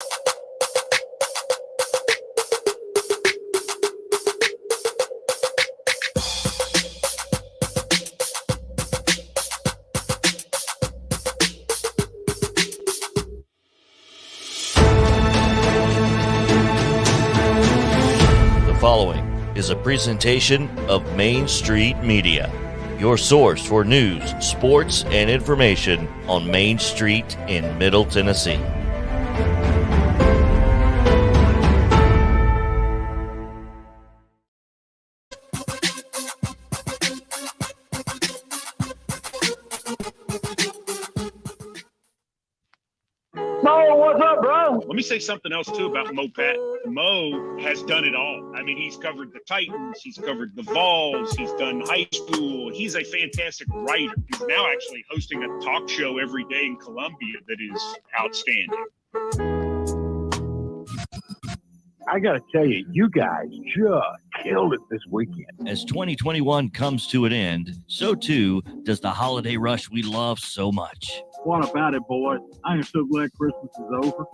The following is a presentation of Main Street Media, your source for news, sports, and information on Main Street in Middle Tennessee. Mo, what's up, bro? Let me say something else, too, about Mo Patton. Mo has done it all. I mean, he's covered the Titans. He's covered the Vols. He's done high school. He's a fantastic writer. He's now actually hosting a talk show every day in Columbia that is outstanding. I got to tell you, you guys just killed it this weekend. As 2021 comes to an end, so too does the holiday rush we love so much. What about it, boys? I am so glad Christmas is over.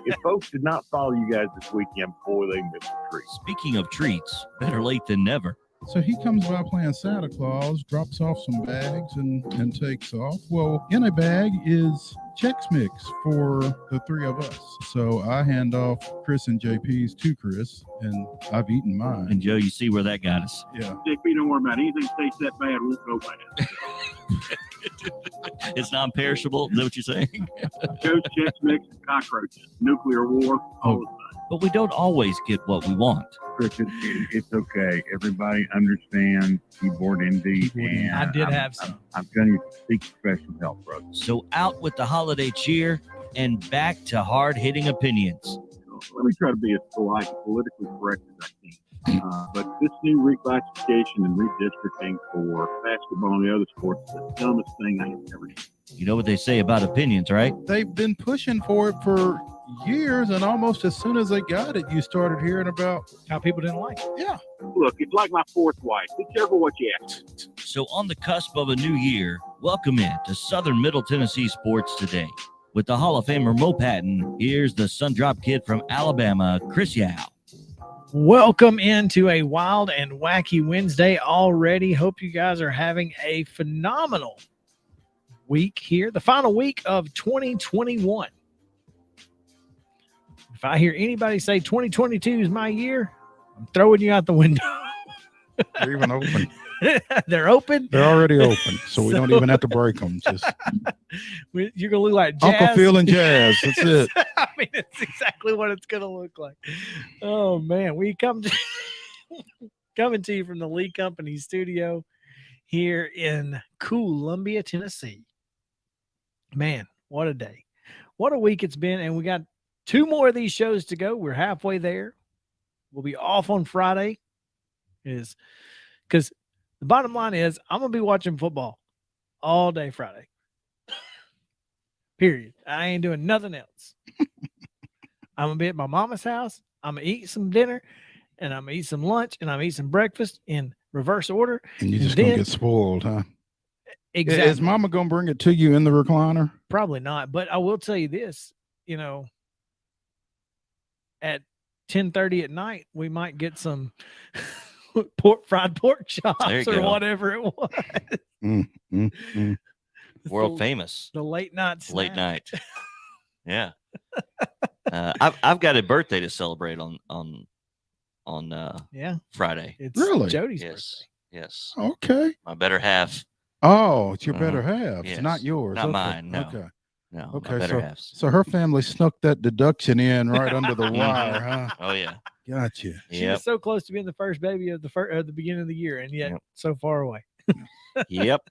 If folks did not follow you guys this weekend, boy, they missed the treat. Speaking of treats, better late than never. So he comes by playing Santa Claus, drops off some bags, and takes off. Well, in a bag is Chex Mix for the three of us. So I hand off Chris and JP's to Chris, and I've eaten mine. And Joe, you see where that got us. Yeah. JP, don't worry about it. Anything that tastes that bad won't go bad. It's non-perishable. Is that what you're saying? Ghost, Chex Mix, and cockroaches, nuclear war, all of that. But we don't always get what we want. Chris, it's okay. Everybody understands keyboard indie, and I did have some. I'm going to seek professional help, brother. So out with the holiday cheer and back to hard-hitting opinions. Let me try to be as polite and politically correct as I can. But this new reclassification and redistricting for basketball and the other sports is the dumbest thing I have ever seen. You know what they say about opinions, right? They've been pushing for it for years, and almost as soon as they got it, you started hearing about How people didn't like it. yeah. Look, it's like my fourth wife. Be careful what you ask. So on the cusp of a new year, welcome in to Southern Middle Tennessee Sports Today. With the Hall of Famer Mo Patton, here's the Sundrop Kid from Alabama, Chris Yao. Welcome into a wild and wacky Wednesday already. Hope you guys are having a phenomenal week here, the final week of 2021. If I hear anybody say 2022 is my year, I'm throwing you out the window. They're even open. They're open. They're already open, so we don't even have to break them. Just You're going to look like Jazz. Uncle Phil and Jazz. That's it. I mean, it's exactly what it's going to look like. Oh, man. We coming to you from the Lee Company studio here in Columbia, Tennessee. Man, what a day. What a week it's been. And we got 2 more of these shows to go. We're halfway there. We'll be off on Friday. Because the bottom line is I'm going to be watching football all day Friday. Period. I ain't doing nothing else. I'm going to be at my mama's house. I'm going to eat some dinner, and I'm going to eat some lunch, and I'm going to eat some breakfast in reverse order. And you're just going to get spoiled, huh? Exactly. Is Mama going to bring it to you in the recliner? Probably not. But I will tell you this, at 10:30 at night, we might get some fried pork chops or whatever it was. World famous. The late night snack. Late night. Yeah. I've got a birthday to celebrate on Friday. It's Really? Jody's Yes. Yes. Okay. My better half. Oh, it's your better half. Yes. It's not yours. Not Okay. mine. No. Okay. No. Okay. My better halves. So her family snuck that deduction in right under the wire, huh? Oh yeah. Gotcha. She was so close to being the first baby of the beginning of the year, and yet so far away. Yep.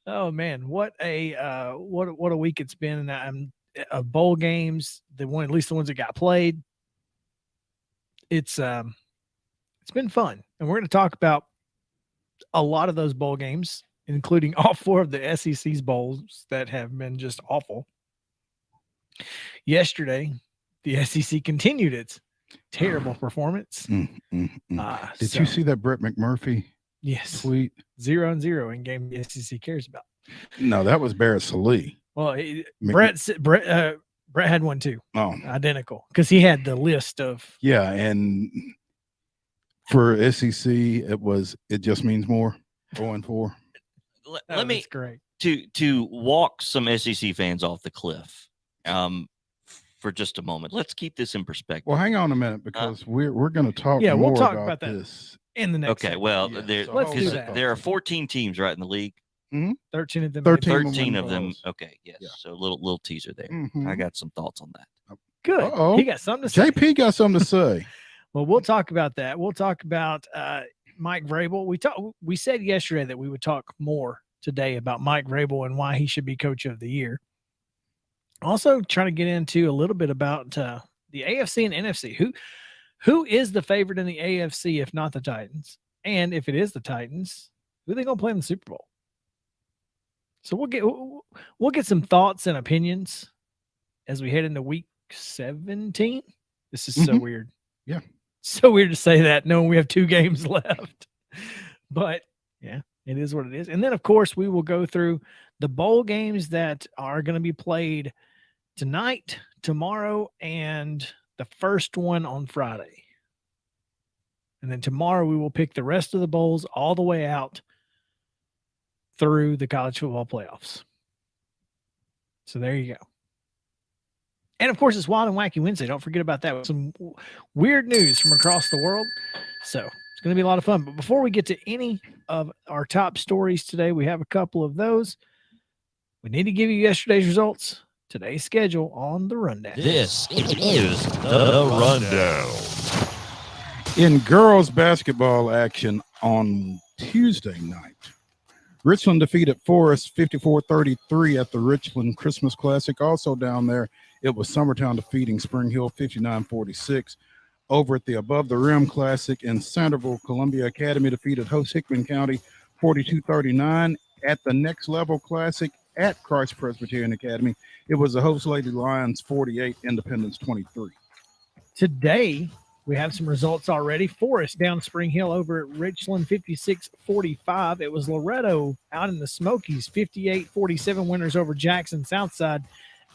Oh man, what a week it's been, and bowl games, at least the ones that got played. It's been fun, and we're going to talk about a lot of those bowl games, including all 4 of the SEC's bowls that have been just awful. Yesterday, the SEC continued its terrible performance. Did you see that Brett McMurphy tweet? 0-0 in game the SEC cares about. No, that was Barrett Salee. Well, Brett Brett had one too, Oh, identical, because he had the list of. yeah. And for SEC, it just means more. 0-4. Let me That's great. to walk some SEC fans off the cliff for just a moment. Let's keep this in perspective. Well, hang on a minute, because we're going to talk Yeah, more we'll talk about about that this. in the next. Okay, segment. well, Yeah, there, so let's do 'cause that. there are 14 teams right in the league. 13 of them. 13 of them. bowls. Okay, yes. Yeah. So a little teaser there. Mhm. I got some thoughts on that. Good. Uh-oh. He got something to say. JP got something to say. Well, we'll talk about that. We'll talk about Mike Vrabel. We said yesterday that we would talk more today about Mike Vrabel and why he should be coach of the year. Also, trying to get into a little bit about the AFC and NFC. Who is the favorite in the AFC if not the Titans? And if it is the Titans, who are they going to play in the Super Bowl? So we'll get some thoughts and opinions as we head into week 17. This is so weird. Yeah. So weird to say that knowing we have 2 games left. But yeah, it is what it is. And then, of course, we will go through the bowl games that are going to be played tonight, tomorrow, and the first one on Friday. And then tomorrow we will pick the rest of the bowls all the way out through the college football playoffs. So there you go. And of course, it's Wild and Wacky Wednesday. Don't forget about that with some weird news from across the world. So it's going to be a lot of fun. But before we get to any of our top stories today, we have a couple of those. We need to give you yesterday's results, today's schedule on the rundown. This is the rundown. In girls basketball action on Tuesday night, Richland defeated Forest 54-33 at the Richland Christmas Classic. Also down there, it was Summertown defeating Spring Hill 59-46. Over at the Above the Rim Classic in Centerville, Columbia Academy defeated host Hickman County 42-39. At the Next Level Classic at Christ Presbyterian Academy, it was the host Lady Lions 48, Independence 23. Today, we have some results already. Forest down Spring Hill over at Richland 56-45. It was Loretto out in the Smokies 58-47 winners over Jackson Southside.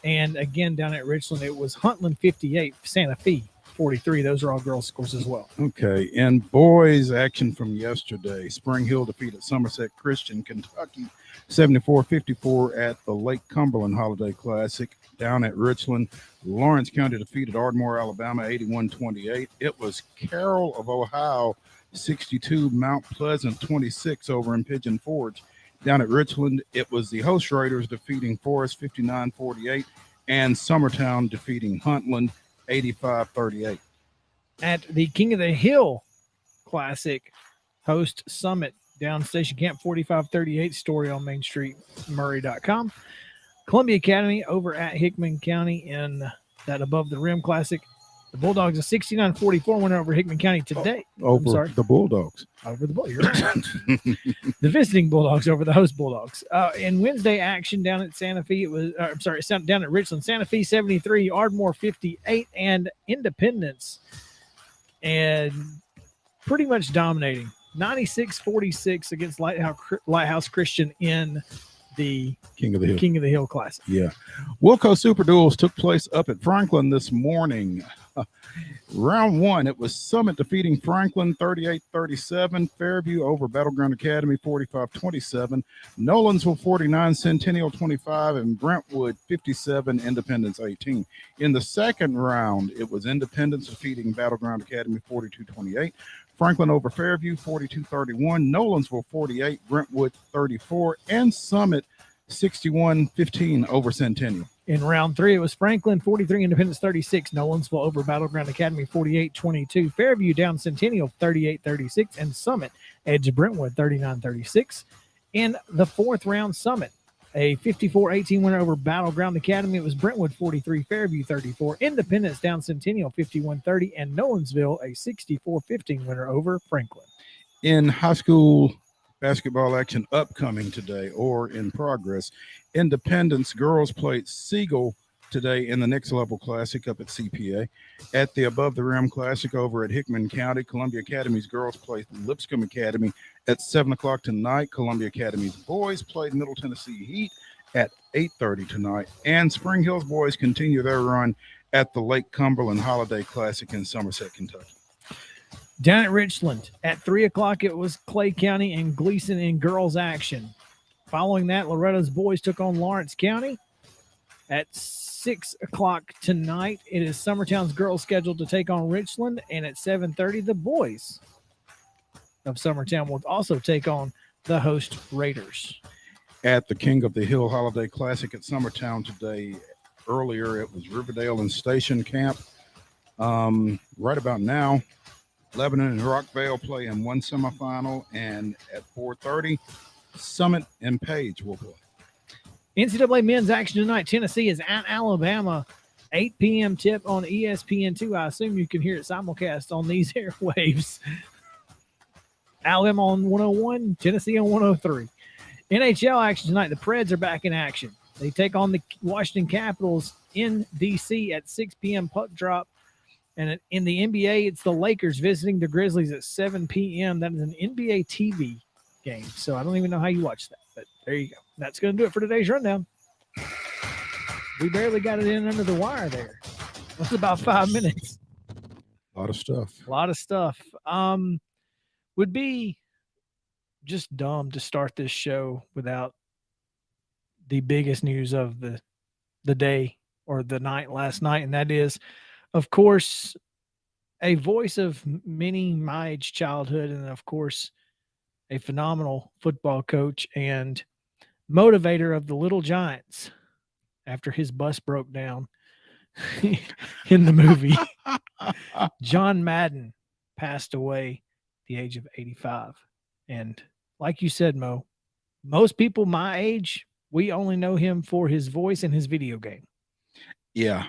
And again, down at Richland, it was Huntland 58, Santa Fe 43. Those are all girls' scores as well. Okay, in boys action from yesterday, Spring Hill defeated Somerset Christian Kentucky 74-54 at the Lake Cumberland Holiday Classic. Down at Richland, Lawrence County defeated Ardmore, Alabama 81-28. It was Carroll of Ohio 62, Mount Pleasant 26 over in Pigeon Forge. Down at Richland, it was the host Raiders defeating Forest 59-48 and Summertown defeating Huntland 85-38. At the King of the Hill Classic, host Summit down Station Camp 45-38, story on Main Street, Murray.com. Columbia Academy over at Hickman County in that Above the Rim Classic. The Bulldogs a 69-44 winner over Hickman County today. Over the Bulldogs. Over the Bulldogs. You're right. The visiting Bulldogs over the host Bulldogs. In Wednesday action down at Santa Fe, it was down at Richland, Santa Fe 73, Ardmore 58, and Independence, and pretty much dominating 96-46 against Lighthouse Christian in the King of the Hill Classic. Yeah. Wilco Super Duels took place up at Franklin this morning. Round 1, it was Summit defeating Franklin 38-37, Fairview over Battleground Academy 45-27, Nolansville 49, Centennial 25, and Brentwood 57, Independence 18. In the second round, it was Independence defeating Battleground Academy 42-28, Franklin over Fairview 42-31, Nolansville 48, Brentwood 34, and Summit 61-15 over Centennial. In round 3, it was Franklin 43, Independence 36, Nolansville over Battleground Academy 48-22, Fairview down Centennial 38-36, and Summit edged Brentwood 39-36. In the fourth round, Summit a 54-18 winner over Battleground Academy. It was Brentwood 43, Fairview 34, Independence down Centennial 51-30, and Nolansville a 64-15 winner over Franklin. In high school basketball action upcoming today or in progress, Independence girls played Siegel today in the Next Level Classic up at CPA. At the Above the Rim Classic over at Hickman County, Columbia Academy's girls played Lipscomb Academy at 7 o'clock tonight. Columbia Academy's boys played Middle Tennessee Heat at 8:30 tonight. And Spring Hills boys continue their run at the Lake Cumberland Holiday Classic in Somerset, Kentucky. Down at Richland at 3 o'clock, it was Clay County and Gleason in girls action. Following that, Loretta's boys took on Lawrence County. At 6 o'clock tonight, it is Summertown's girls scheduled to take on Richland. And at 7:30, the boys of Summertown will also take on the host Raiders. At the King of the Hill Holiday Classic at Summertown today, earlier it was Riverdale and Station Camp. Right about now, Lebanon and Rockvale play in one semifinal, and at 4:30, Summit and Page will play. NCAA men's action tonight. Tennessee is at Alabama. 8 p.m. tip on ESPN2. I assume you can hear it simulcast on these airwaves. Alabama on 101, Tennessee on 103. NHL action tonight. The Preds are back in action. They take on the Washington Capitals in D.C. at 6 p.m. puck drop. And in the NBA, it's the Lakers visiting the Grizzlies at 7 p.m. That is an NBA TV game. So I don't even know how you watch that, but there you go. That's going to do it for today's rundown. We barely got it in under the wire there. That's about 5 minutes. A lot of stuff. A lot of stuff. Would be just dumb to start this show without the biggest news of the day or the night last night, and that is, of course, a voice of many my age childhood, and of course, a phenomenal football coach and motivator of the Little Giants after his bus broke down in the movie. John Madden passed away at the age of 85. And like you said, Mo, most people my age, we only know him for his voice and his video game. Yeah.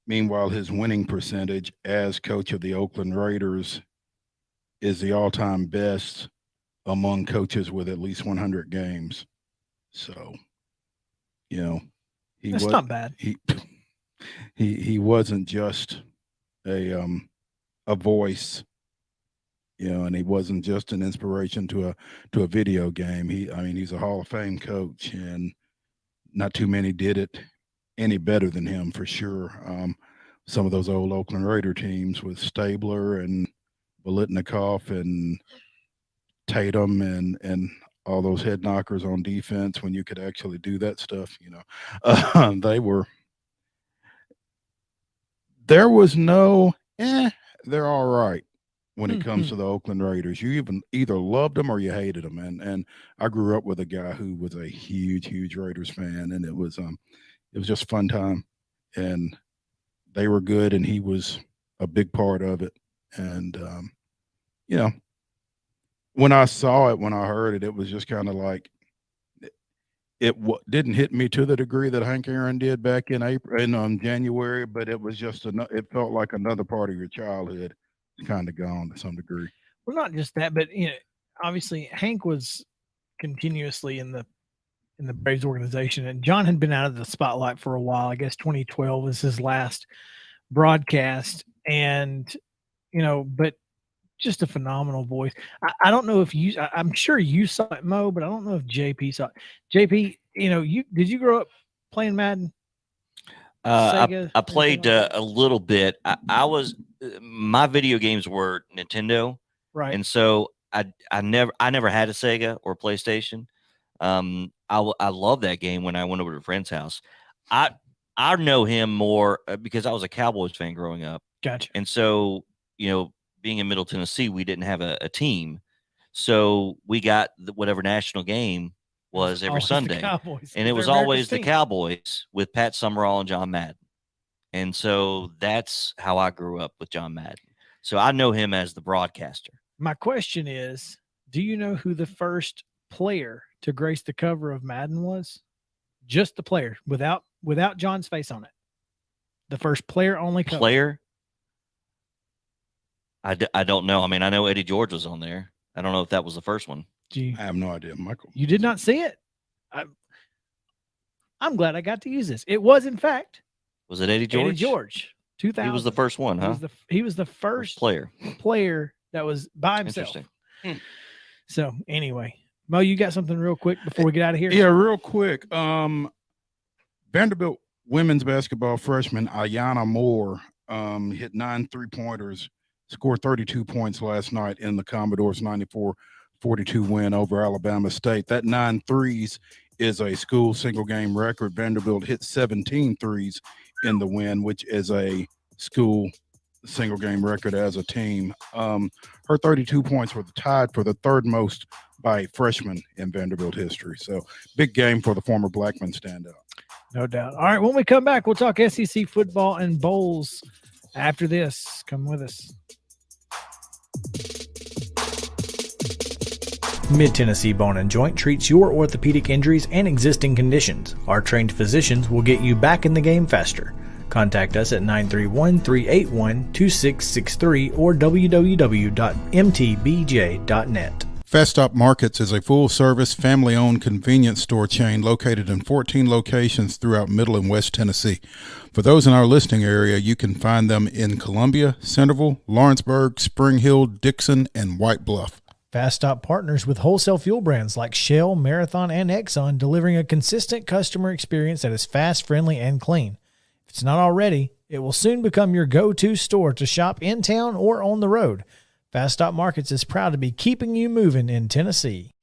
Meanwhile, his winning percentage as coach of the Oakland Raiders is the all-time best among coaches with at least 100 games. So, you know, That's not bad. He wasn't just a voice, you know, and he wasn't just an inspiration to a video game. He's a Hall of Fame coach, and not too many did it any better than him, for sure. Some of those old Oakland Raider teams with Stabler and Bolitnikoff and Tatum and all those head knockers on defense, when you could actually do that stuff, you know, there was no, they're all right when it comes to the Oakland Raiders. You either loved them or you hated them. And I grew up with a guy who was a huge Raiders fan, and it was just a fun time, and they were good, and he was a big part of it. And, you know, when I saw it, when I heard it, it was just kind of like, it didn't hit me to the degree that Hank Aaron did back in January, but it was just it felt like another part of your childhood kind of gone to some degree. Well, not just that, but you know, obviously Hank was continuously in the Braves organization, and John had been out of the spotlight for a while. I guess 2012 was his last broadcast, and you know, but just a phenomenal voice. I don't know if I'm sure you saw it, Mo, but I don't know if JP saw it. JP, you know, did you grow up playing Madden? I played a little bit. My video games were Nintendo, right? And so I never had a Sega or PlayStation. I love that game when I went over to a friend's house. I know him more because I was a Cowboys fan growing up. Gotcha. And so, you know, being in Middle Tennessee, we didn't have a team. So we got whatever national game was every Sunday. And it was always the Cowboys with Pat Summerall and John Madden. And so that's how I grew up with John Madden. So I know him as the broadcaster. My question is, do you know who the first player to grace the cover of Madden was? Just the player, without John's face on it. The first player only cover. Player? I don't know. I mean, I know Eddie George was on there. I don't know if that was the first one. I have no idea, Michael. You did not see it? I'm glad I got to use this. It was, in fact. Was it Eddie George? Eddie George. 2000. He was the first one, huh? He was the first player that was by himself. Interesting. So anyway, Mo, you got something real quick before we get out of here? Yeah, real quick. Vanderbilt women's basketball freshman Ayanna Moore hit 9 3-pointers, scored 32 points last night in the Commodores' 94-42 win over Alabama State. That 9 threes is a school single game record. Vanderbilt hit 17 threes in the win, which is a school single game record as a team. Her 32 points were tied for the third most by a freshman in Vanderbilt history. So big game for the former Blackman standout. No doubt. All right, when we come back, we'll talk SEC football and bowls after this. Come with us. Mid-Tennessee Bone and Joint treats your orthopedic injuries and existing conditions. Our trained physicians will get you back in the game faster. Contact us at 931-381-2663 or www.mtbj.net. Fast Stop Markets is a full-service, family-owned convenience store chain located in 14 locations throughout Middle and West Tennessee. For those in our listening area, you can find them in Columbia, Centerville, Lawrenceburg, Spring Hill, Dixon, and White Bluff. Fast Stop partners with wholesale fuel brands like Shell, Marathon, and Exxon, delivering a consistent customer experience that is fast, friendly, and clean. If it's not already, it will soon become your go-to store to shop in town or on the road. Fast Stop Markets is proud to be keeping you moving in Tennessee.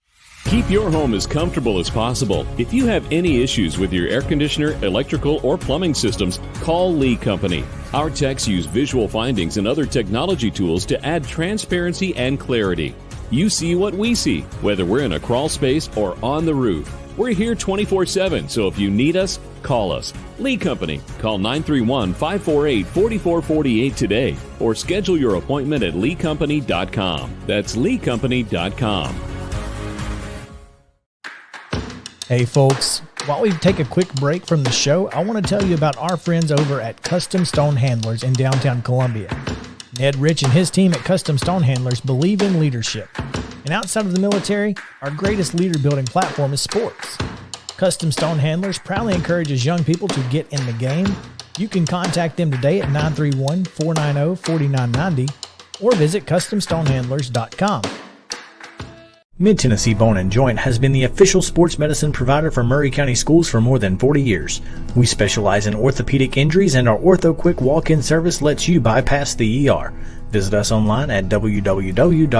Keep your home as comfortable as possible. If you have any issues with your air conditioner, electrical, or plumbing systems, call Lee Company. Our techs use visual findings and other technology tools to add transparency and clarity. You see what we see, whether we're in a crawl space or on the roof. We're here 24/7, so if you need us, call us. Lee Company. Call 931-548-4448 today or schedule your appointment at leecompany.com. That's leecompany.com. Hey folks, while we take a quick break from the show, I want to tell you about our friends over at Custom Stone Handlers in downtown Columbia. Ned Rich and his team at Custom Stone Handlers believe in leadership. And outside of the military, our greatest leader building platform is sports. Custom Stone Handlers proudly encourages young people to get in the game. You can contact them today at 931-490-4990 or visit CustomStonehandlers.com. Mid-Tennessee Bone and Joint has been the official sports medicine provider for Murray County Schools for more than 40 years. We specialize in orthopedic injuries, and our Ortho Quick walk-in service lets you bypass the ER. Visit us online at www.mtbj.net.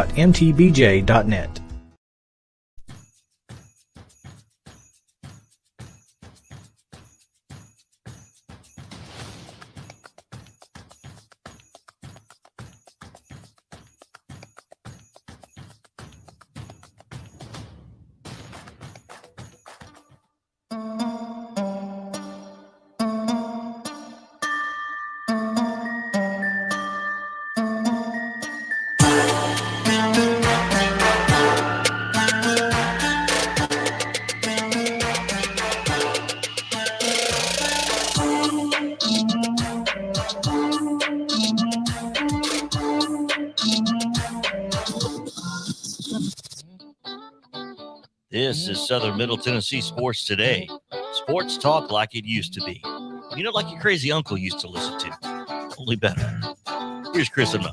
This is Southern Middle Tennessee Sports Today. Sports talk like it used to be. You know, like your crazy uncle used to listen to. Only better. Here's Chris and Mo.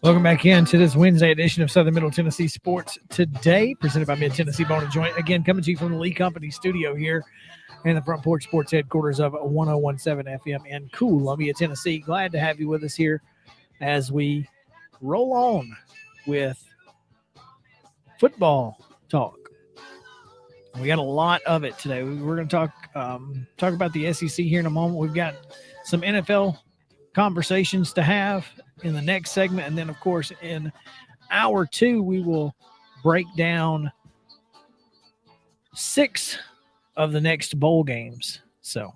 Welcome back in to this Wednesday edition of Southern Middle Tennessee Sports Today, presented by Mid-Tennessee Bone and Joint. Again, coming to you from the Lee Company studio here in the Front Porch Sports headquarters of 1017 FM in Columbia, Tennessee. Glad to have you with us here as we roll on with football talk. We got a lot of it today. We're going to talk about the SEC here in a moment. We've got some NFL conversations to have in the next segment. And then, of course, in hour two, we will break down 6 of the next bowl games. So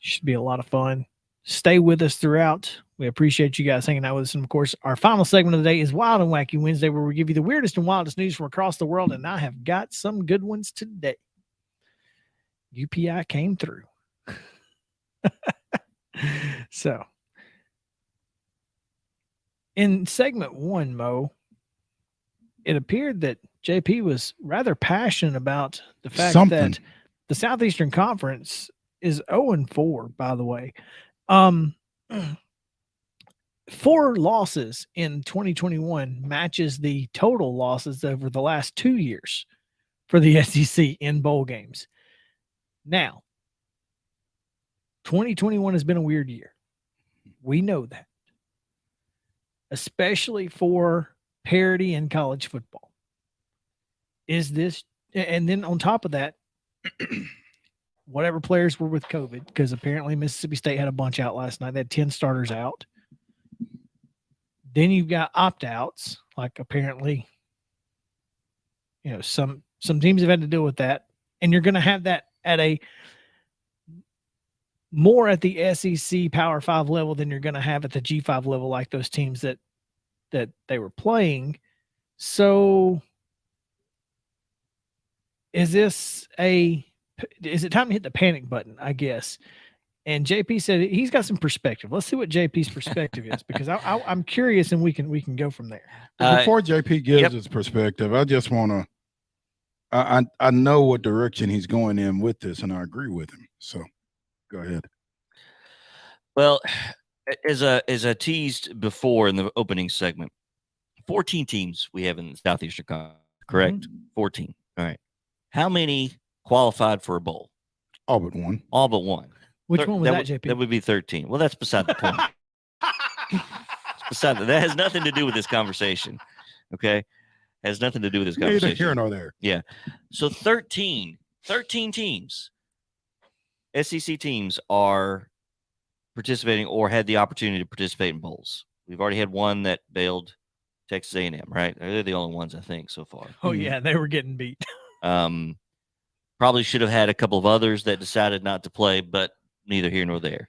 should be a lot of fun. Stay with us throughout. We appreciate you guys hanging out with us. And, of course, our final segment of the day is Wild and Wacky Wednesday, where we give you the weirdest and wildest news from across the world. And I have got some good ones today. UPI came through. So, in segment 1, Mo, it appeared that JP was rather passionate about the fact that the Southeastern Conference is 0-4, by the way. 4 losses in 2021 matches the total losses over the last 2 years for the SEC in bowl games. Now, 2021 has been a weird year. We know that, especially for parity in college football. Is this, and then on top of that, whatever players were with COVID, because apparently Mississippi State had a bunch out last night. They had 10 starters out. Then you've got opt-outs, like apparently, some teams have had to deal with that. And you're going to have that at a more at the SEC Power 5 level than you're going to have at the G5 level, like those teams that they were playing. So is it time to hit the panic button, I guess? And JP said he's got some perspective. Let's see what JP's perspective is, because I'm curious, and we can go from there. Before JP gives his perspective, I just want to. I know what direction he's going in with this, and I agree with him. So, go ahead. Well, as I teased before in the opening segment, 14 teams we have in the Southeastern Conference, correct? Mm-hmm. 14. All right. How many qualified for a bowl? All but one. All but one. Which one was that, JP? That would be 13. Well, that's beside the point. That has nothing to do with this conversation. Okay? Has nothing to do with this conversation. Neither here nor there. Yeah. So 13 teams, SEC teams are participating or had the opportunity to participate in bowls. We've already had one that bailed, Texas A&M, right? They're the only ones, I think, so far. Oh, yeah. They were getting beat. Probably should have had a couple of others that decided not to play, but neither here nor there.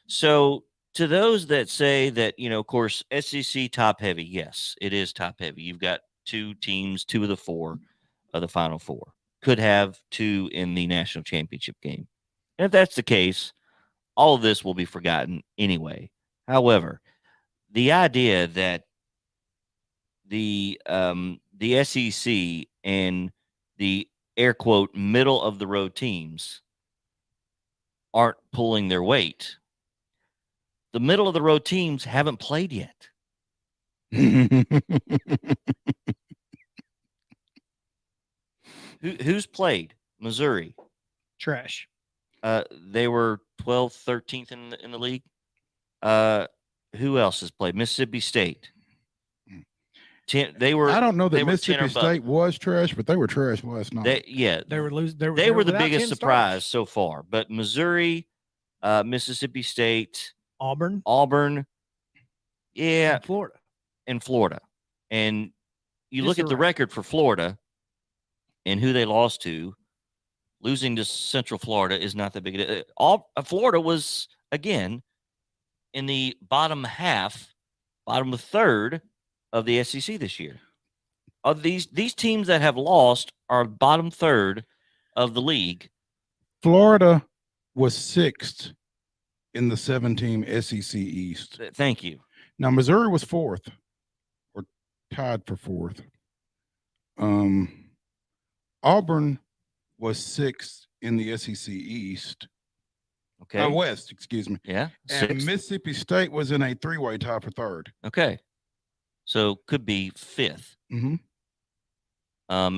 So to those that say that, of course, SEC top heavy, yes, it is top heavy. You've got two teams, two of the four of the Final Four. Could have two in the national championship game. And if that's the case, all of this will be forgotten anyway. However, the idea that the SEC and the air quote middle of the road teams aren't pulling their weight. The middle of the road teams haven't played yet. Who's played? Missouri. Trash. They were 12th, 13th in the league. Who else has played? Mississippi State. They were. I don't know that Mississippi State was trash, but they were trash last night. They were losing. They were the biggest surprise so far. But Missouri, Mississippi State, Auburn, yeah, and Florida. And you look at the record for Florida and who they lost to. Losing to Central Florida is not that big. Florida was again in the bottom third of the SEC this year. Of these teams that have lost are bottom third of the league. Florida was 6th in the 7-team SEC East. Thank you. Now Missouri was 4th, or tied for 4th. Auburn was 6th in the SEC East. Okay. West, excuse me. Yeah. And 6th. Mississippi State was in a 3-way tie for 3rd. Okay. So could be 5th. Mm-hmm.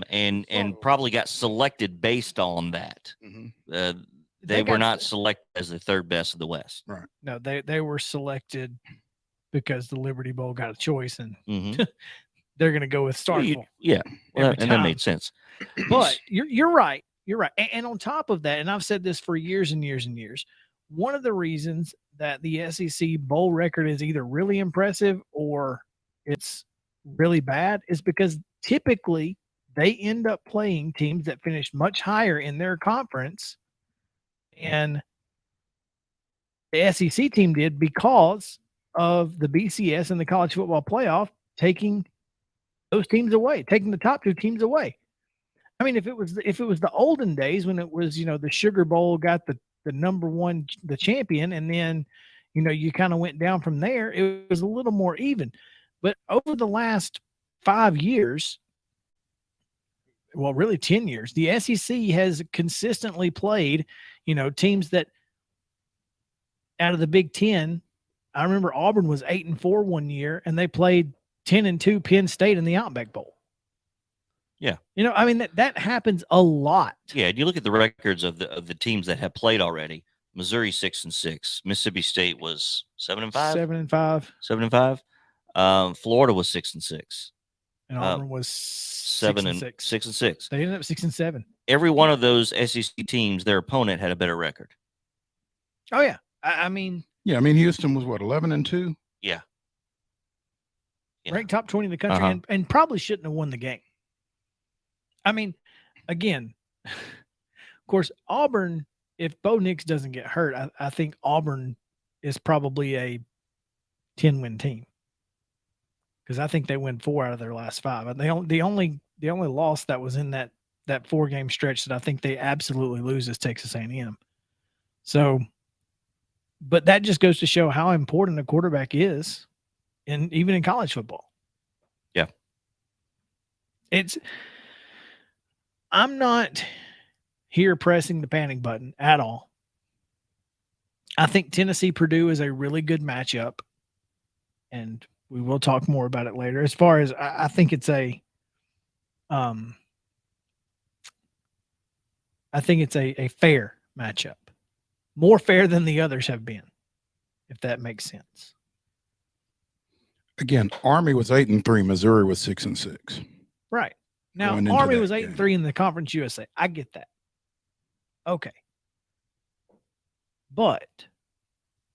And probably got selected based on that. Mm-hmm. They were not selected as the third best of the West. Right. No, they were selected because the Liberty Bowl got a choice, and they're going to go with Starkville. Yeah. Well, and that made sense. But you're right. You're right. And on top of that, and I've said this for years and years and years, one of the reasons that the SEC bowl record is either really impressive or it's really bad is because typically they end up playing teams that finish much higher in their conference, and the SEC team did because of the BCS and the college football playoff taking those teams away, taking the top two teams away. I mean, if it was the olden days when it was, the Sugar Bowl got the number one, the champion, and then, you kind of went down from there, it was a little more even. But over the last 5 years, well, really 10 years, the SEC has consistently played, teams that out of the Big Ten. I remember Auburn was 8-4 one year, and they played 10-2 Penn State in the Outback Bowl. Yeah. I mean, that happens a lot. Yeah, and you look at the records of the teams that have played already. Missouri 6-6. Mississippi State was 7-5. 7-5. 7-5. Florida was 6-6. And Auburn was 6-6. 6-6. They ended up 6-7. Every one of those SEC teams, their opponent had a better record. Oh yeah. I mean, Houston was what, 11-2? Yeah. Ranked top 20 in the country and probably shouldn't have won the game. I mean, again, of course, Auburn, if Bo Nix doesn't get hurt, I think Auburn is probably a 10-win team. Because I think they win 4 out of their last 5. The only loss that was in that 4-game stretch that I think they absolutely lose is Texas A&M. So, but that just goes to show how important a quarterback is, even in college football. Yeah. I'm not here pressing the panic button at all. I think Tennessee-Purdue is a really good matchup, and we will talk more about it later. As far as I think it's a fair matchup, more fair than the others have been, if that makes sense. Again, Army was 8-3. Missouri was 6-6. Right. Now, Going into Army that was game. 8-3 in the Conference USA. I get that. Okay. But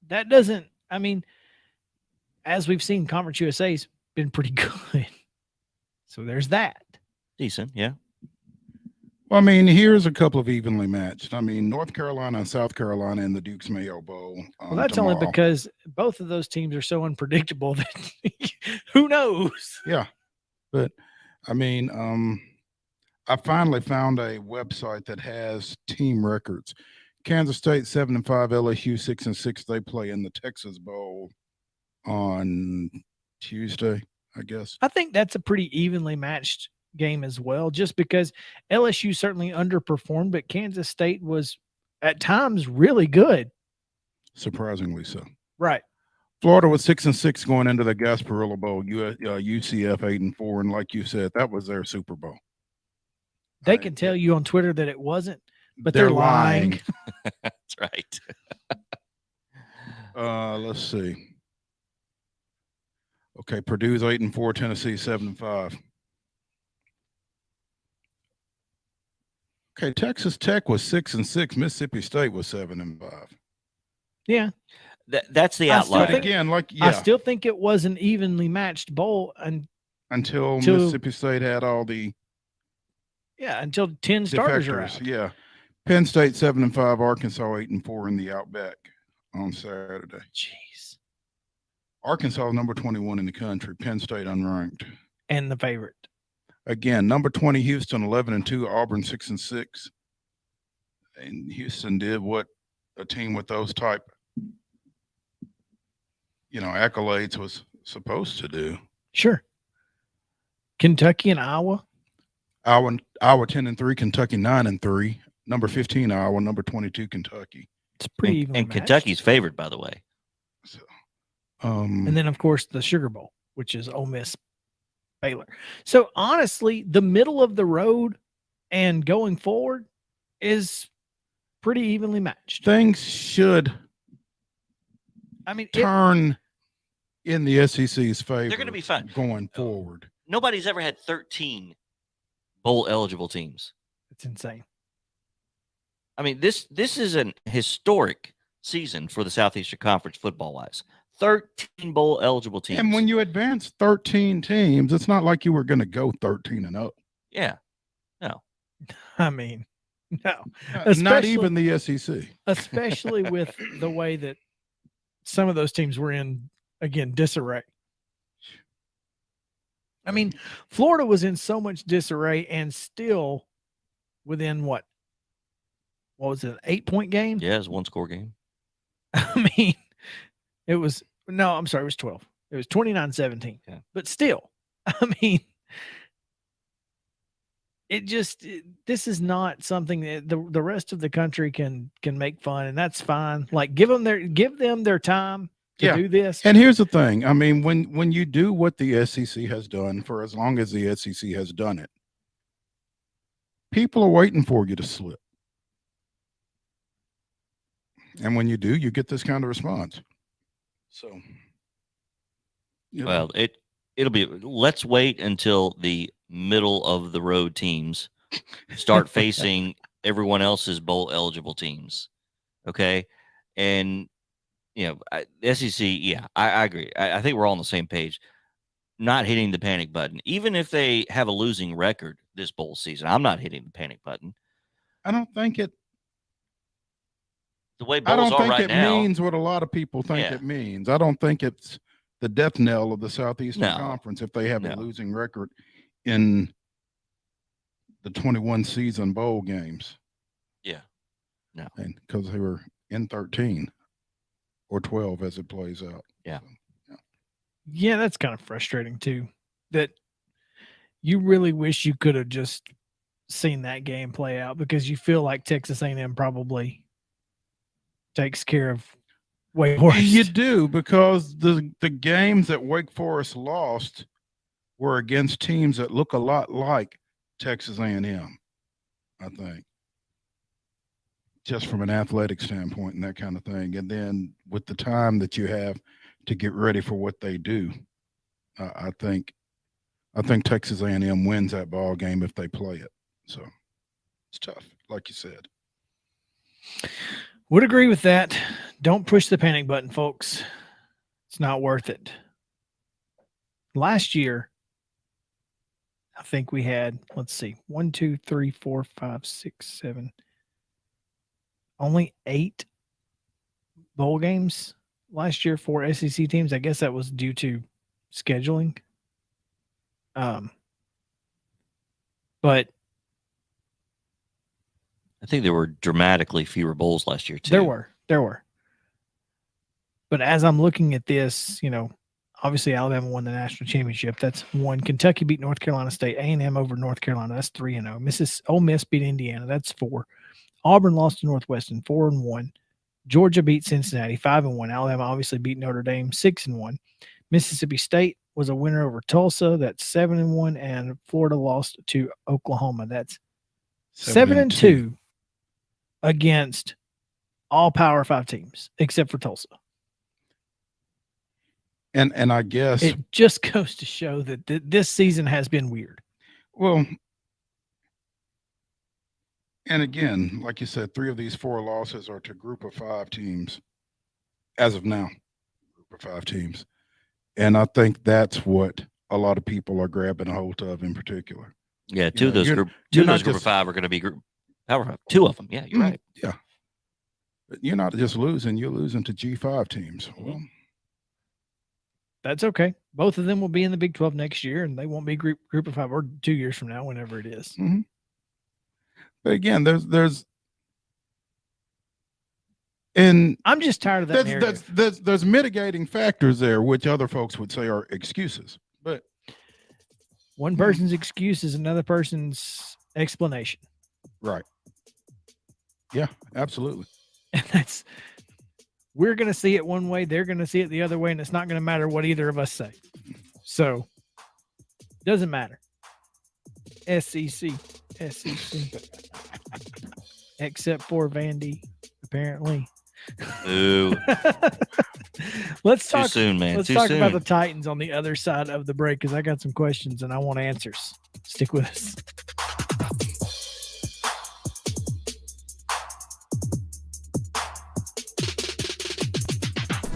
that doesn't, I mean, as we've seen, Conference USA's been pretty good. So there's that. Decent, yeah. Well, here's a couple of evenly matched. North Carolina and South Carolina in the Duke's Mayo Bowl. Well, that's tomorrow. only because both of those teams are so unpredictable that who knows? Yeah. But, I finally found a website that has team records. Kansas State 7-5, LSU 6-6. They play in the Texas Bowl on Tuesday, I guess. I think that's a pretty evenly matched game as well, just because LSU certainly underperformed, but Kansas State was at times really good. Surprisingly so. Right. Florida was 6-6 going into the Gasparilla Bowl. UCF 8-4, and like you said, that was their Super Bowl. They can tell you on Twitter that it wasn't, but they're lying. That's right. Let's see. Okay, Purdue's 8-4, Tennessee 7-5. Okay, Texas Tech was 6-6. Mississippi State was 7-5. Yeah, that's the outlier. Again, I still think it was an evenly matched bowl until Mississippi State had all the until 10 starters are out. Yeah, Penn State 7-5, Arkansas 8-4 in the Outback on Saturday. Jeez, Arkansas number 21 in the country. Penn State unranked and the favorite. Again, number 20 Houston 11-2, Auburn 6-6, and Houston did what a team with those type, accolades was supposed to do. Sure. Kentucky and Iowa. Iowa 10-3, Kentucky 9-3. Number 15 Iowa, number 22 Kentucky. It's pretty evenly and matched. Kentucky's favored, by the way. So, and then of course the Sugar Bowl, which is Ole Miss, Baylor. So honestly, the middle of the road and going forward is pretty evenly matched. Things should turn in the SEC's favor. They're going to be fine going forward. Nobody's ever had 13 bowl eligible teams. It's insane. This is an historic season for the Southeastern Conference football-wise. 13 bowl eligible teams. And when you advance 13 teams, it's not like you were going to go 13-0. Yeah. No. No. Not even the SEC. Especially with the way that some of those teams were in, again, disarray. Florida was in so much disarray and still within what was it, an 8-point game? Yeah, it was a 1-score game. It was 12. It was 29-17. Yeah. But still, this is not something that the rest of the country can make fun, and that's fine. Like give them their time to do this. And here's the thing. When you do what the SEC has done for as long as the SEC has done it, people are waiting for you to slip. And when you do, you get this kind of response. So, Well, it'll be. Let's wait until the middle of the road teams start facing everyone else's bowl eligible teams. Okay, and the SEC. Yeah, I agree. I think we're all on the same page. Not hitting the panic button, even if they have a losing record this bowl season. I'm not hitting the panic button. I don't think it. The way bowls are right now, means what a lot of people think it means. I don't think it's the death knell of the Southeastern Conference if they have a losing record in the 21 season bowl games. Yeah. No. And because they were in 13 or 12 as it plays out. Yeah. So, yeah, that's kind of frustrating too. That you really wish you could have just seen that game play out, because you feel like Texas A&M probably takes care of Wake Forest. You do, because the games that Wake Forest lost were against teams that look a lot like Texas A&M, I think, just from an athletic standpoint and that kind of thing. And then with the time that you have to get ready for what they do, I think Texas A&M wins that ball game if they play it. So it's tough, like you said. Would agree with that. Don't push the panic button, folks. It's not worth it. Last year, I think we had, let's see, 1, 2, 3, 4, 5, 6, 7, only 8 bowl games last year for SEC teams. I guess that was due to scheduling. But I think there were dramatically fewer bowls last year too. There were. But as I'm looking at this, obviously Alabama won the national championship. That's 1. Kentucky beat North Carolina State. A&M over North Carolina. That's 3-0. Ole Miss beat Indiana. That's 4. Auburn lost to Northwestern, 4-1. Georgia beat Cincinnati, 5-1. Alabama obviously beat Notre Dame, 6-1. Mississippi State was a winner over Tulsa. That's 7-1. And Florida lost to Oklahoma. That's 7-2 against all Power 5 teams except for Tulsa. And I guess it just goes to show that this season has been weird. Well, and again, like you said, 3 of these 4 losses are to group of 5 teams as of now, group of 5 teams. And I think that's what a lot of people are grabbing a hold of in particular. Yeah, two of those group of 5 are going to be group Power 5. 2 of them. Yeah, you're right. Yeah. But you're not just losing, you're losing to G5 teams. Well, that's okay. Both of them will be in the Big 12 next year, and they won't be group of 5 or 2 years from now, whenever it is. Mm-hmm. But again, and I'm just tired of that narrative. There's mitigating factors there, which other folks would say are excuses. But one person's excuse is another person's explanation. Right. Yeah, absolutely. And we're going to see it one way, they're going to see it the other way, and it's not going to matter what either of us say. So, doesn't matter. SEC. Except for Vandy, apparently. Ooh. Let's talk too soon, man. Let's talk about the Titans on the other side of the break, because I got some questions and I want answers. Stick with us.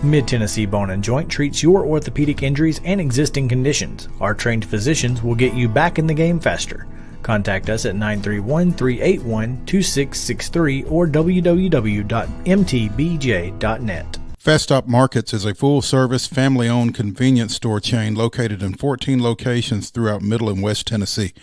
Mid-Tennessee Bone and Joint treats your orthopedic injuries and existing conditions. Our trained physicians will get you back in the game faster. Contact us at 931-381-2663 or www.mtbj.net. Fast Stop Markets is a full-service, family-owned convenience store chain located in 14 locations throughout Middle and West Tennessee.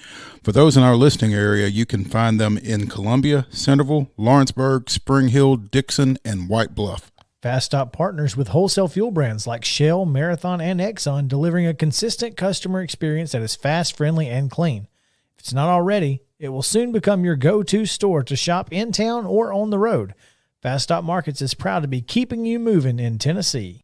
For those in our listening area, you can find them in Columbia, Centerville, Lawrenceburg, Spring Hill, Dixon, and White Bluff. Fast Stop partners with wholesale fuel brands like Shell, Marathon, and Exxon, delivering a consistent customer experience that is fast, friendly, and clean. If it's not already, it will soon become your go-to store to shop in town or on the road. Fast Stop Markets is proud to be keeping you moving in Tennessee.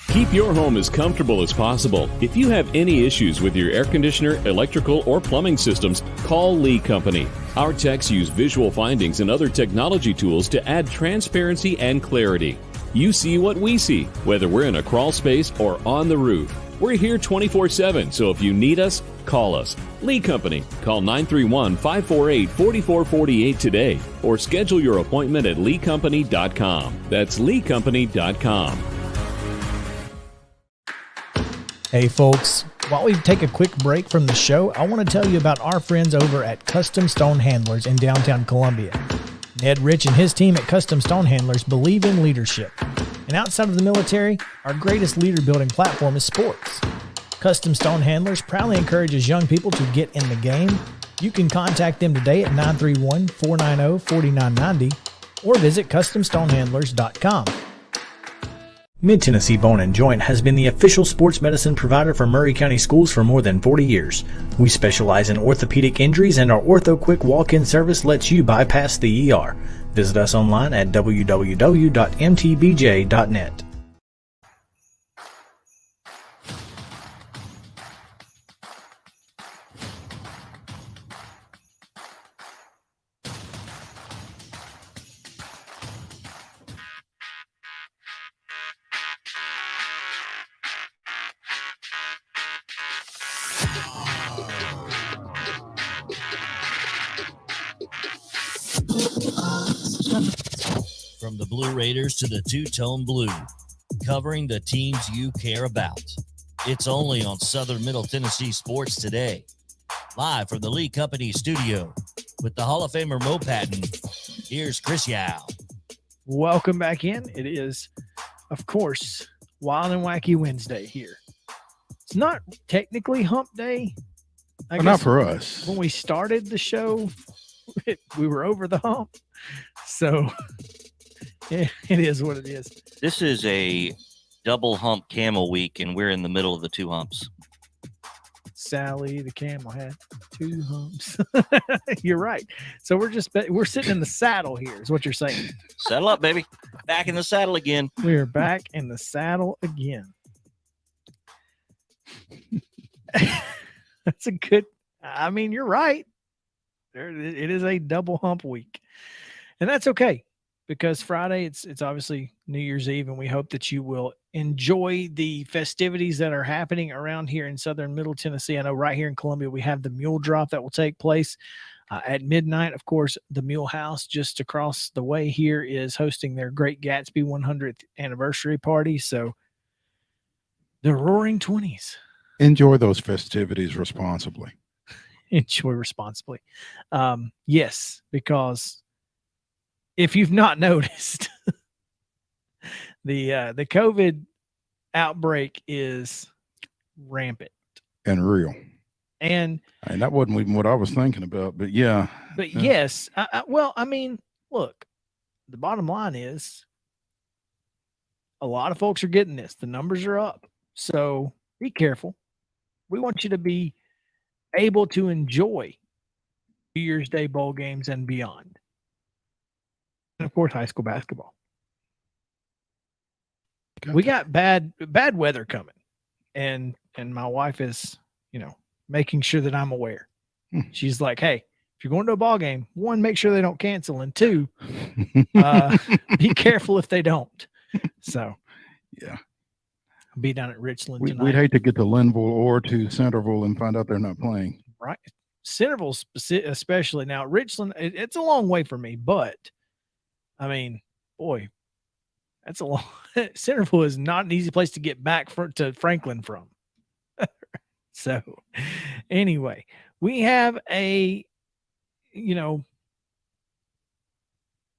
Keep your home as comfortable as possible. If you have any issues with your air conditioner, electrical, or plumbing systems, call Lee Company. Our techs use visual findings and other technology tools to add transparency and clarity. You see what we see, whether we're in a crawl space or on the roof. We're here 24/7, so if you need us, call us. Lee Company. Call 931-548-4448 today or schedule your appointment at leecompany.com. That's leecompany.com. Hey folks, while we take a quick break from the show, I want to tell you about our friends over at Custom Stone Handlers in downtown Columbia. Ned Rich and his team at Custom Stone Handlers believe in leadership. And outside of the military, our greatest leader building platform is sports. Custom Stone Handlers proudly encourages young people to get in the game. You can contact them today at 931-490-4990 or visit CustomStonehandlers.com. Mid-Tennessee Bone & Joint has been the official sports medicine provider for Murray County Schools for more than 40 years. We specialize in orthopedic injuries, and our Ortho Quick walk-in service lets you bypass the ER. Visit us online at www.mtbj.net. From the Blue Raiders to the two-tone blue, covering the teams you care about. It's only on Southern Middle Tennessee Sports Today. Live from the Lee Company studio with the Hall of Famer Mo Patton, here's Chris Yao. Welcome back in. It is, of course, Wild and Wacky Wednesday here. It's not technically hump day. Well, not for us. When we started the show, we were over the hump. So it is what it is. This is a double hump camel week, and we're in the middle of the two humps. Sally the camel had two humps. You're right. So we're sitting in the saddle here is what you're saying. Saddle up, baby. Back in the saddle again. We're back in the saddle again. That's a good, I mean, you're right. It is a double hump week. And that's okay, because Friday, it's obviously New Year's Eve, and we hope that you will enjoy the festivities that are happening around here in Southern Middle Tennessee. I know right here in Columbia, we have the Mule Drop that will take place at midnight. Of course, the Mule House just across the way here is hosting their Great Gatsby 100th anniversary party. So the Roaring 20s. Enjoy those festivities responsibly. Enjoy responsibly. Yes, because if you've not noticed, the COVID outbreak is rampant And real. and that wasn't even what I was thinking about, but yeah. yes, well, I mean, look, the bottom line is a lot of folks are getting this. The numbers are up, so be careful. We want you to be able to enjoy New Year's Day bowl games and beyond. And of course, high school basketball. We got bad weather coming, and my wife is, making sure that I'm aware. She's like, "Hey, if you're going to a ball game, one, make sure they don't cancel, and two, be careful if they don't." So, yeah, I'll be down at Richland tonight. We'd hate to get to Linville or to Centerville and find out they're not playing. Right, Centerville especially. Now, Richland, it's a long way for me, but I mean, boy, that's a long. Centerville is not an easy place to get back to Franklin from. So, anyway, we have a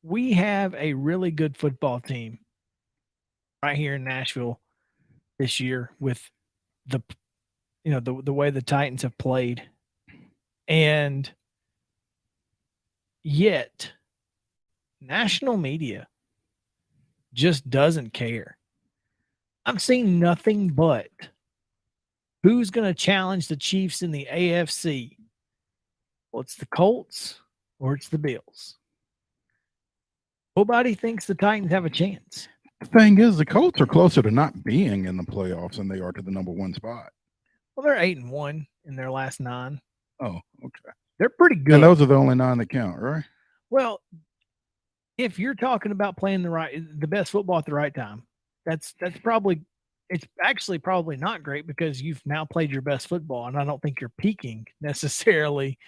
really good football team right here in Nashville this year with the way the Titans have played, and yet national media just doesn't care. I'm seeing nothing but who's going to challenge the Chiefs in the AFC. Well, it's the Colts or it's the Bills. Nobody thinks the Titans have a chance. The thing is, the Colts are closer to not being in the playoffs than they are to the number one spot. Well, they're 8-1 in their last 9. Oh, okay. They're pretty good. And those are the only 9 that count, right? Well, if you're talking about playing the best football at the right time, that's probably it's actually probably not great because you've now played your best football, and I don't think you're peaking necessarily.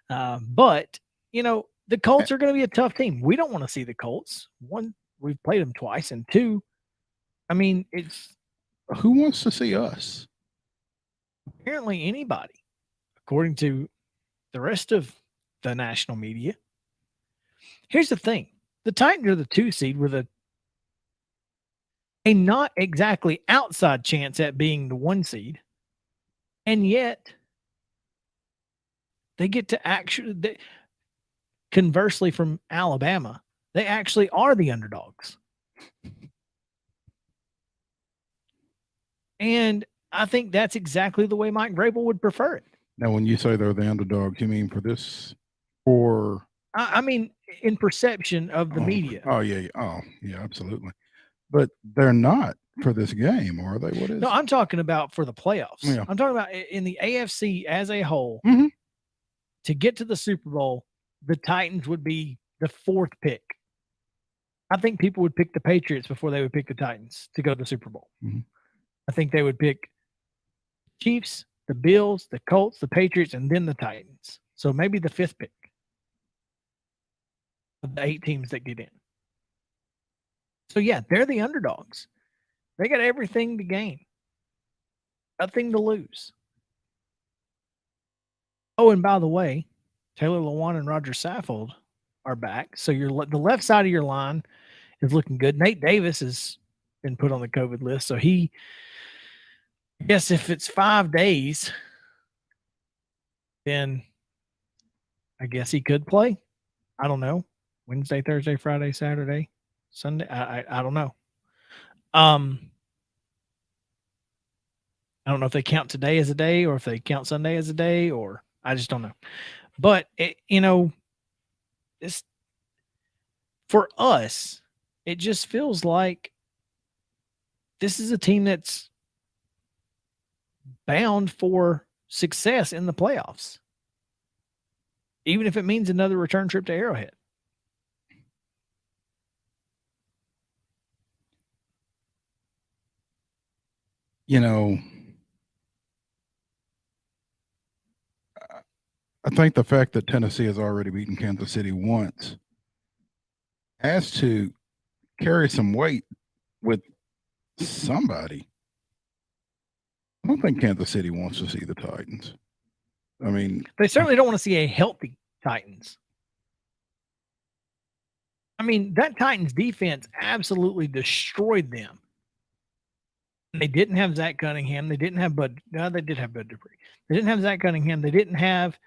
But the Colts are going to be a tough team. We don't want to see the Colts. One, we've played them twice, and two, I mean, it's who wants to see us? Apparently anybody, according to the rest of the national media. Here's the thing. The Titans are the 2 seed with a not exactly outside chance at being the 1 seed. And yet they get to actually, conversely from Alabama, they actually are the underdogs. And I think that's exactly the way Mike Vrabel would prefer it. Now, when you say they're the underdogs, you mean for this, or I mean, in perception of the media. Oh, yeah. Oh, yeah, absolutely. But they're not for this game, are they? What is? No, I'm talking about for the playoffs. Yeah. I'm talking about in the AFC as a whole. Mhm. To get to the Super Bowl, the Titans would be the 4th pick. I think people would pick the Patriots before they would pick the Titans to go to the Super Bowl. Mhm. I think they would pick Chiefs, the Bills, the Colts, the Patriots, and then the Titans. So maybe the 5th pick of the 8 teams that get in. So, yeah, they're the underdogs. They got everything to gain, nothing to lose. Oh, and by the way, Taylor Lewan and Roger Saffold are back. So the left side of your line is looking good. Nate Davis has been put on the COVID list. So I guess if it's 5 days, then I guess he could play. I don't know. Wednesday, Thursday, Friday, Saturday, Sunday. I don't know. I don't know if they count today as a day or if they count Sunday as a day, or I just don't know. But it's for us, it just feels like this is a team that's bound for success in the playoffs, even if it means another return trip to Arrowhead. I think the fact that Tennessee has already beaten Kansas City once has to carry some weight with somebody. I don't think Kansas City wants to see the Titans. I mean, they certainly don't want to see a healthy Titans. I mean, that Titans defense absolutely destroyed them. They didn't have Zach Cunningham. They didn't have Bud. No, they did have Bud Dupree. They didn't have Zach Cunningham. They didn't have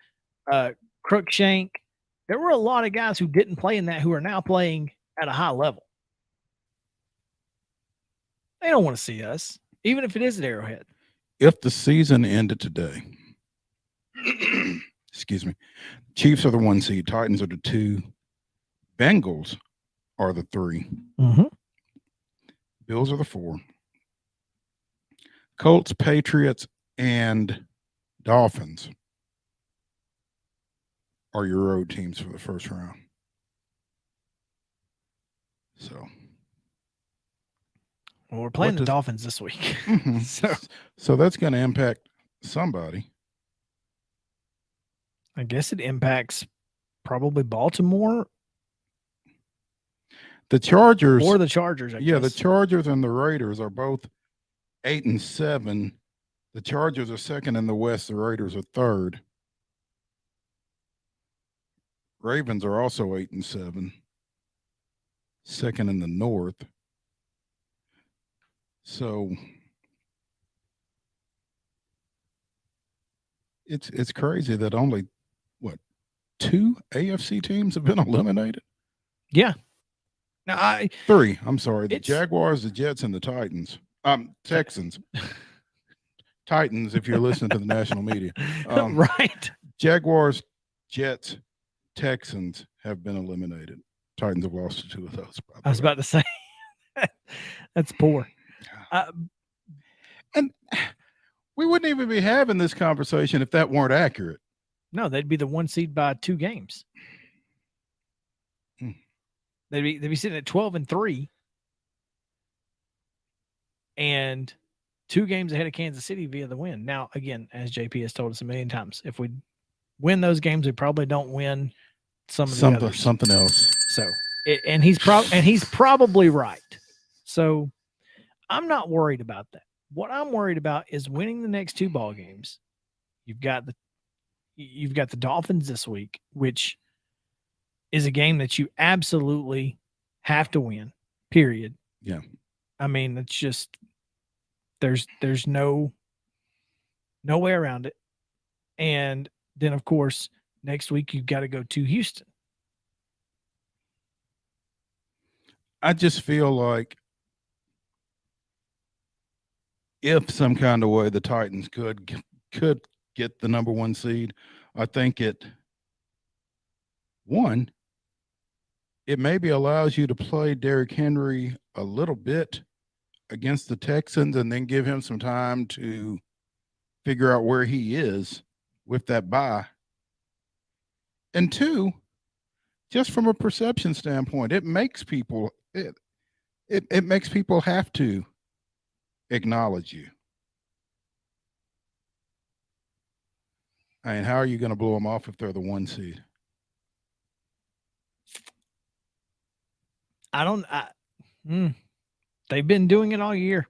Crookshank. There were a lot of guys who didn't play in that who are now playing at a high level. They don't want to see us, even if it is at Arrowhead. If the season ended today, excuse me, Chiefs are the 1 seed, Titans are the 2, Bengals are the 3, Bills are the 4, Colts, Patriots, and Dolphins are your road teams for the first round. So, well, we're playing the Dolphins this week. So that's going to impact somebody. I guess it impacts probably Baltimore. The Chargers. Or the Chargers, I guess. The Chargers and the Raiders are both 8-7. The Chargers are second in the West. The Raiders are third. Ravens are also 8-7, second in the North. So it's crazy that only 2 AFC teams have been eliminated. Yeah. Now 3. I'm sorry. The Jaguars, the Jets, and the Titans. Texans. Titans, if you're listening to the national media. Right. Jaguars, Jets, Texans have been eliminated. Titans have lost to 2 of those. I was about to say that's poor. And we wouldn't even be having this conversation if that weren't accurate. No, they'd be the 1 seed by 2 games. Hmm. They'd be sitting at 12-3 and 2 games ahead of Kansas City via the win. Now, again, as JP has told us a million times, if we win those games, we probably don't win some of the others. Something else. So, and he's probably right. So, I'm not worried about that. What I'm worried about is winning the next 2 ball games. You've got the Dolphins this week, which is a game that you absolutely have to win. Period. Yeah. I mean, it's just there's no way around it. And then, of course, next week you've got to go to Houston. I just feel like if some kind of way the Titans could get the number 1 seed, I think it maybe allows you to play Derrick Henry a little bit against the Texans and then give him some time to figure out where he is with that bye. And 2, just from a perception standpoint, it makes people it makes people have to acknowledge you. I mean, how are you going to blow them off if they're the 1 seed? They've been doing it all year.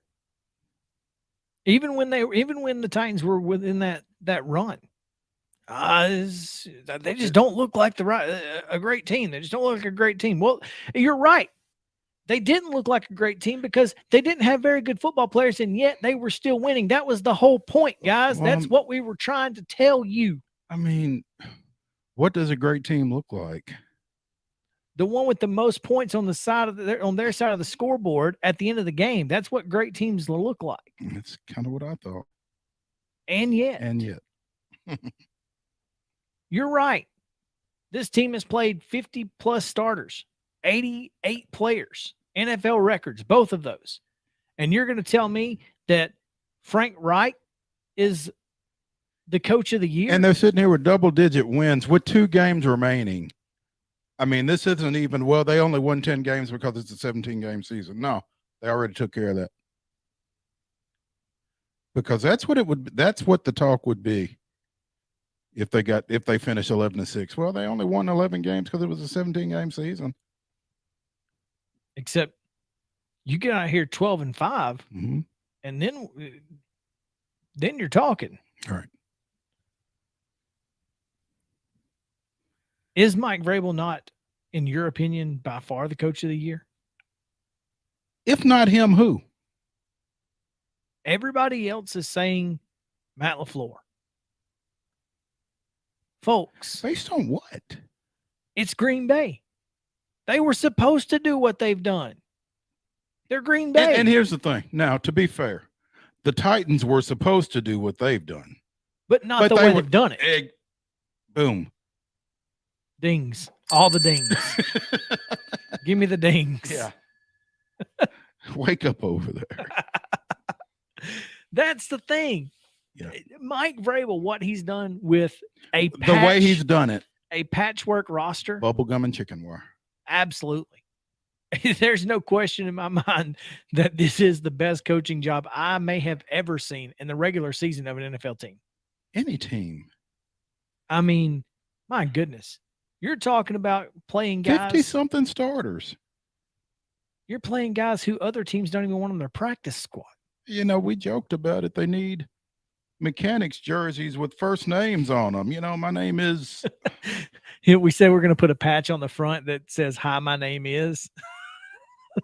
Even when the Titans were within that run, they just don't look like a great team. They just don't look like a great team. Well, you're right. They didn't look like a great team because they didn't have very good football players, and yet they were still winning. That was the whole point, guys. Well, that's what we were trying to tell you. I mean, what does a great team look like? The one with the most points on the side of on their side of the scoreboard at the end of the game. That's what great teams look like. That's kind of what I thought. And yet. You're right. This team has played 50-plus starters, 88 players, NFL records, both of those. And you're going to tell me that Frank Reich is the coach of the year? And they're sitting here with double-digit wins with 2 games remaining. I mean, this isn't even, well, they only won 10 games because it's a 17-game season. No, they already took care of that. Because that's what the talk would be if they finish 11-6. Well, they only won 11 games because it was a 17-game season. Except you get out here 12-5, mm-hmm. and then you're talking. All right. Is Mike Vrabel not, in your opinion, by far the coach of the year? If not him, who? Everybody else is saying Matt LaFleur. Folks. Based on what? It's Green Bay. They were supposed to do what they've done. They're Green Bay. And here's the thing. Now, to be fair, the Titans were supposed to do what they've done. But not the way they've done it. Boom. Dings. All the dings. Give me the dings. Yeah. Wake up over there. That's the thing. Yeah. Mike Vrabel, what he's done with the way he's done it. A patchwork roster. Bubblegum and chicken wire. Absolutely. There's no question in my mind that this is the best coaching job I may have ever seen in the regular season of an NFL team. Any team. I mean, my goodness. You're talking about playing guys. 50-something starters. You're playing guys who other teams don't even want on their practice squad. You know, we joked about it. They need mechanics jerseys with first names on them. You know, my name is. We said we're going to put a patch on the front that says, "Hi, my name is,"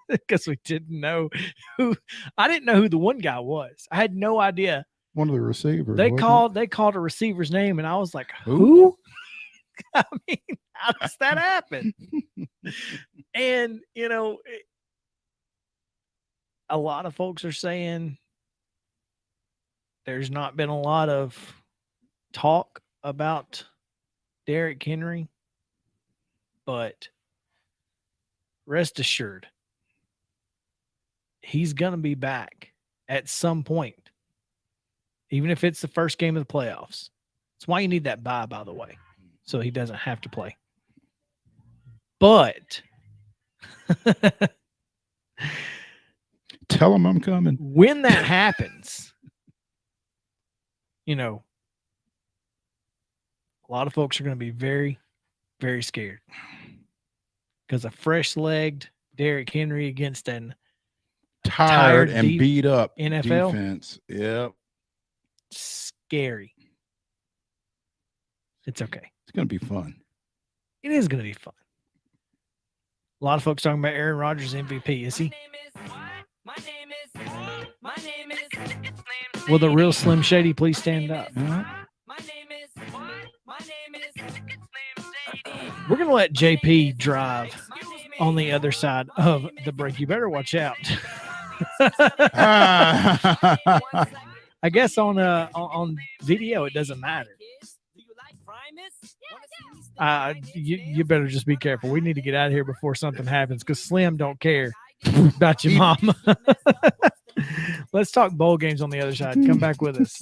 because we didn't know who. I didn't know who the one guy was. I had no idea. One of the receivers. They called a receiver's name, and I was like, "Who?" I mean, how does that happen? And you know, a lot of folks are saying there's not been a lot of talk about Derrick Henry, but rest assured, he's going to be back at some point, even if it's the first game of the playoffs. That's why you need that bye, by the way, so he doesn't have to play. But Tell him I'm coming. when that happens, you know, a lot of folks are going to be very, very scared because a fresh-legged Derrick Henry against an Tired and deep beat up NFL defense. Yep. scary. It's okay. It's going to be fun. It is going to be fun. A lot of folks talking about Aaron Rodgers MVP. Is he? Will the real Slim Shady please stand up? We're going to let JP drive on the other side of the break. You better watch out. I guess on video it doesn't matter. You better just be careful. We need to get out of here before something happens because Slim don't care about your mom. Let's talk bowl games on the other side. Come back with us.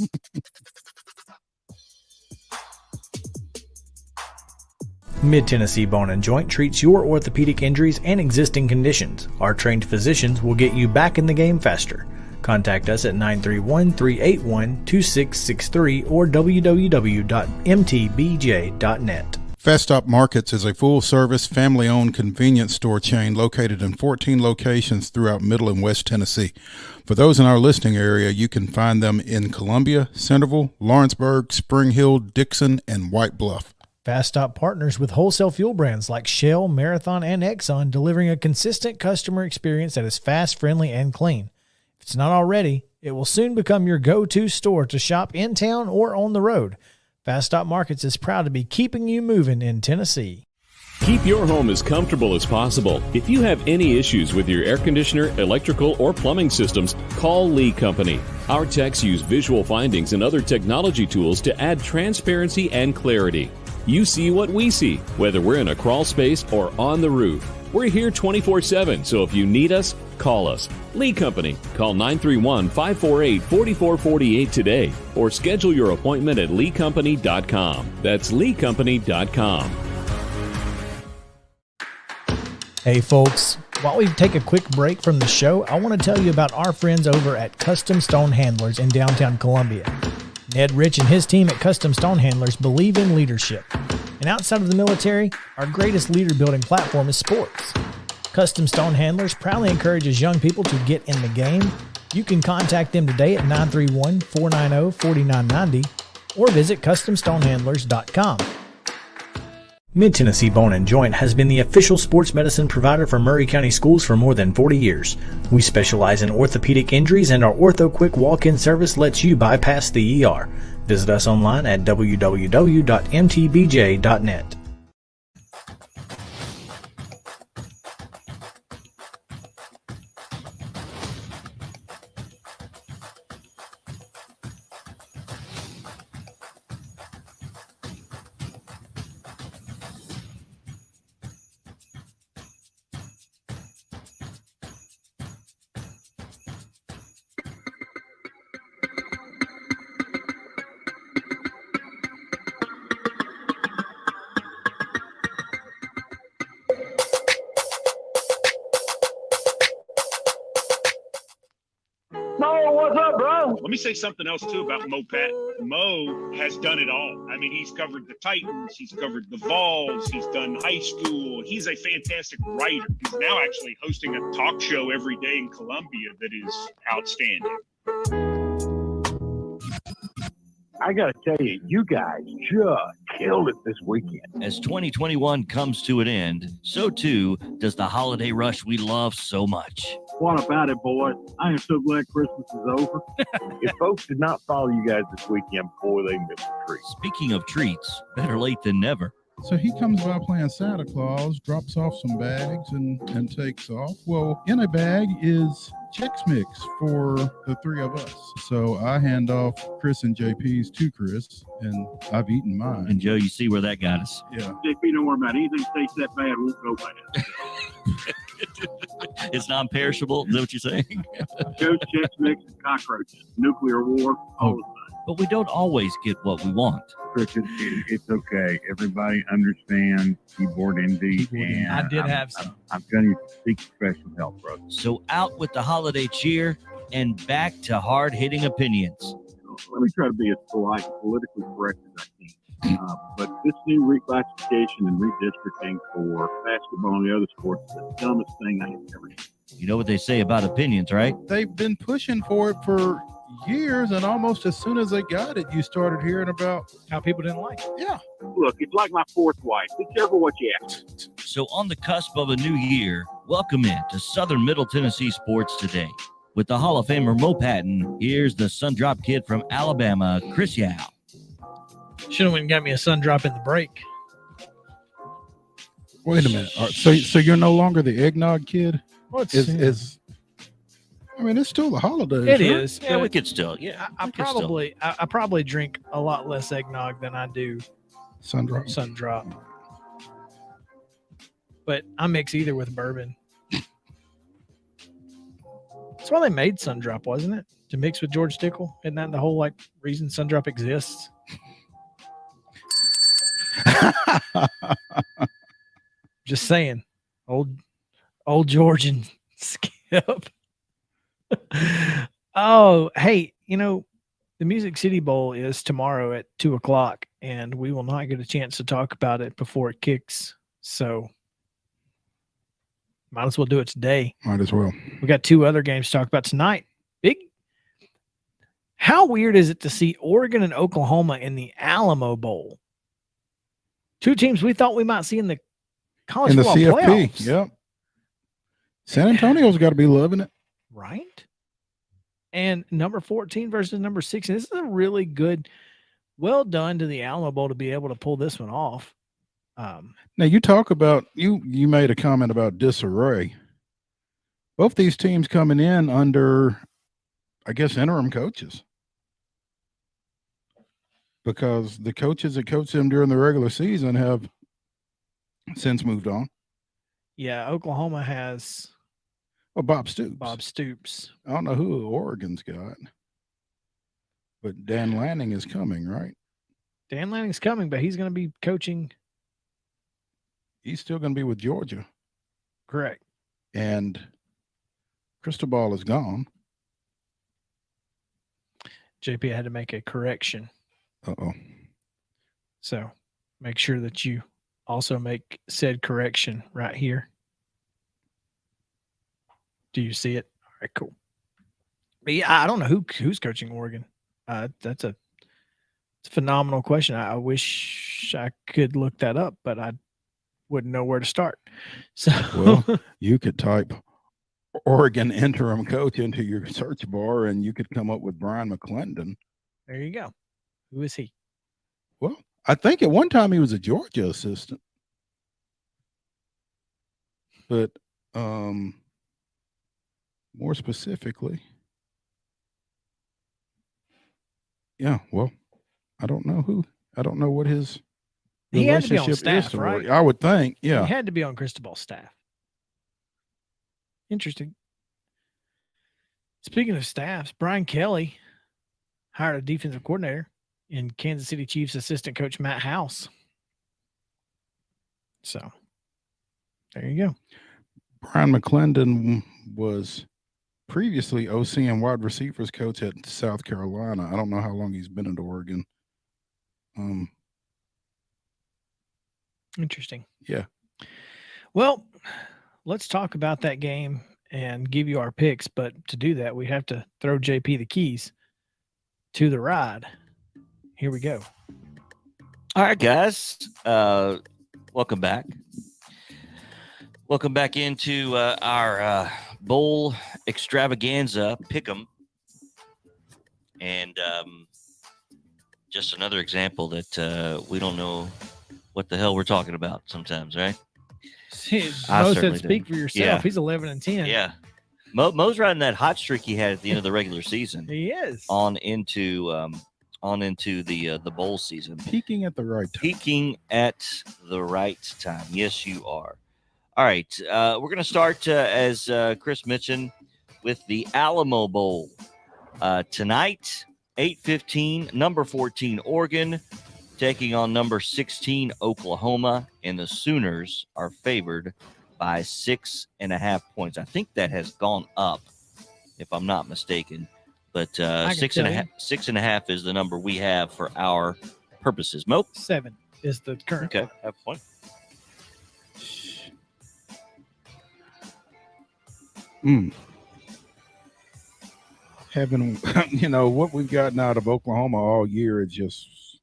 Mid-Tennessee Bone and Joint treats your orthopedic injuries and existing conditions. Our trained physicians will get you back in the game faster. Contact us at 931-381-2663 or www.mtbj.net. Fast Stop Markets is a full-service, family-owned convenience store chain located in 14 locations throughout Middle and West Tennessee. For those in our listening area, you can find them in Columbia, Centerville, Lawrenceburg, Spring Hill, Dixon, and White Bluff. Fast Stop partners with wholesale fuel brands like Shell, Marathon, and Exxon, delivering a consistent customer experience that is fast, friendly, and clean. If it's not already, it will soon become your go-to store to shop in town or on the road. Fast Stop Markets is proud to be keeping you moving in Tennessee. Keep your home as comfortable as possible. If you have any issues with your air conditioner, electrical, or plumbing systems, call Lee Company. Our techs use visual findings and other technology tools to add transparency and clarity. You see what we see, whether we're in a crawl space or on the roof. We're here 24/7, so if you need us, call us. Lee Company. Call 931-548-4448 today or schedule your appointment at leecompany.com. That's leecompany.com. Hey folks, while we take a quick break from the show, I want to tell you about our friends over at Custom Stone Handlers in downtown Columbia. Ned Rich and his team at Custom Stone Handlers believe in leadership. And outside of the military, our greatest leader building platform is sports. Custom Stone Handlers proudly encourages young people to get in the game. You can contact them today at 931-490-4990 or visit CustomStonehandlers.com. Mid-Tennessee Bone and Joint has been the official sports medicine provider for Murray County Schools for more than 40 years. We specialize in orthopedic injuries, and our Ortho Quick walk-in service lets you bypass the ER. Visit us online at www.mtbj.net. Mo, what's up, bro? Let me say something else too about Mo Pat. Mo has done it all. I mean, he's covered the Titans, he's covered the Vols, he's done high school. He's a fantastic writer. He's now actually hosting a talk show every day in Columbia that is outstanding. I got to tell you, you guys just killed it this weekend. As 2021 comes to an end, so too does the holiday rush we love so much. What about it, boys? I am so glad Christmas is over. If folks did not follow you guys this weekend, boy, they missed a treat. Speaking of treats, better late than never. So he comes by playing Santa Claus, drops off some bags, and takes off. Well, in a bag is Chex Mix for the three of us. So I hand off Chris and JP's to Chris, and I've eaten mine. And Joe, you see where that got us. Yeah. JP, don't worry about it. Anything tastes that bad won't go bad. It's non-perishable. Is that what you're saying? Ghost chicks, mix, and cockroaches. Nuclear war, all the time. But we don't always get what we want. Chris, it's okay. Everybody understands keyboard envy, and I did have some. I'm going to seek professional help, brother. So out with the holiday cheer and back to hard-hitting opinions. Let me try to be as polite and politically correct as I can. But this new reclassification and redistricting for basketball and the other sports is the dumbest thing I have ever seen. You know what they say about opinions, right? They've been pushing for it for years, and almost as soon as they got it, you started hearing about How people didn't like it. yeah. Look, it's like my fourth wife. Be careful what you ask. So on the cusp of a new year, welcome in to Southern Middle Tennessee Sports Today. With the Hall of Famer Mo Patton, here's the Sun Drop Kid from Alabama, Chris Yao. Should have went and got me a sun drop in the break. Wait a minute. So you're no longer the eggnog kid? What's I mean, it's still the holidays. it right? is. Yeah, but we could still. Yeah, I we could still. I probably drink a lot less eggnog than I do Sun drop. sun drop. But I mix either with bourbon. That's why they made sun drop, wasn't it? To mix with George Stickle. Isn't that the whole reason sun drop exists? Just saying. Old George and Skip. Oh, hey, the Music City Bowl is tomorrow at 2:00, and we will not get a chance to talk about it before it kicks. So might as well do it today. Might as well. We got 2 other games to talk about tonight. How weird is it to see Oregon and Oklahoma in the Alamo Bowl? 2 teams we thought we might see in the college In the football CFP. playoffs. Yep. San Antonio's got to be loving it. Right? And number 14 versus number 16. This is a really good, well done to the Alamo Bowl to be able to pull this one off. Now you talk about you made a comment about disarray. Both these teams coming in under, I guess, interim coaches, because the coaches that coached them during the regular season have since moved on. Yeah, Oklahoma has Well, Bob Stoops. Bob Stoops. I don't know who Oregon's got, but Dan Lanning is coming, right? Dan Lanning's coming, but he's going to be coaching. He's still going to be with Georgia, Correct. and Cristobal is gone. JP had to make a correction. Uh-oh. So make sure that you also make said correction right here. Do you see it? All right, cool. But yeah, I don't know who's coaching Oregon. It's a phenomenal question. I wish I could look that up, but I wouldn't know where to start. So Well, you could type Oregon interim coach into your search bar, and you could come up with Brian McClendon. there you go. Who is he? Well, I think at one time he was a Georgia assistant, but more specifically, yeah. Well, I don't know who. I don't know what his He had to be on relationship is staff, to right? Oregon. I would think, yeah. He had to be on Cristobal's staff. Interesting. Speaking of staffs, Brian Kelly hired a defensive coordinator in Kansas City Chiefs assistant coach Matt House. So there you go. Brian McClendon was previously OC and wide receivers coach at South Carolina. I don't know how long he's been at Oregon. Interesting. Yeah. Well, let's talk about that game and give you our picks. But to do that, we have to throw JP the keys to the ride. Here we go. All right, guys. Welcome back. Welcome back into our bowl extravaganza pick'em, and just another example that we don't know what the hell we're talking about sometimes, right? I Mo certainly said, "Speak do. for yourself." Yeah. He's 11-10. Yeah, Mo's riding that hot streak he had at the end of the regular season He is. on into the bowl season. Peaking at the right time. Peaking at the right time. Yes, you are. All right. We're going to start, as Chris mentioned, with the Alamo Bowl. Tonight, 8:15, number 14, Oregon, taking on number 16, Oklahoma, and the Sooners are favored by 6.5 points. I think that has gone up, if I'm not mistaken. But 6.5 is the number we have for our purposes. Mo? 7 is the current. Okay, have fun. Having, what we've gotten out of Oklahoma all year has just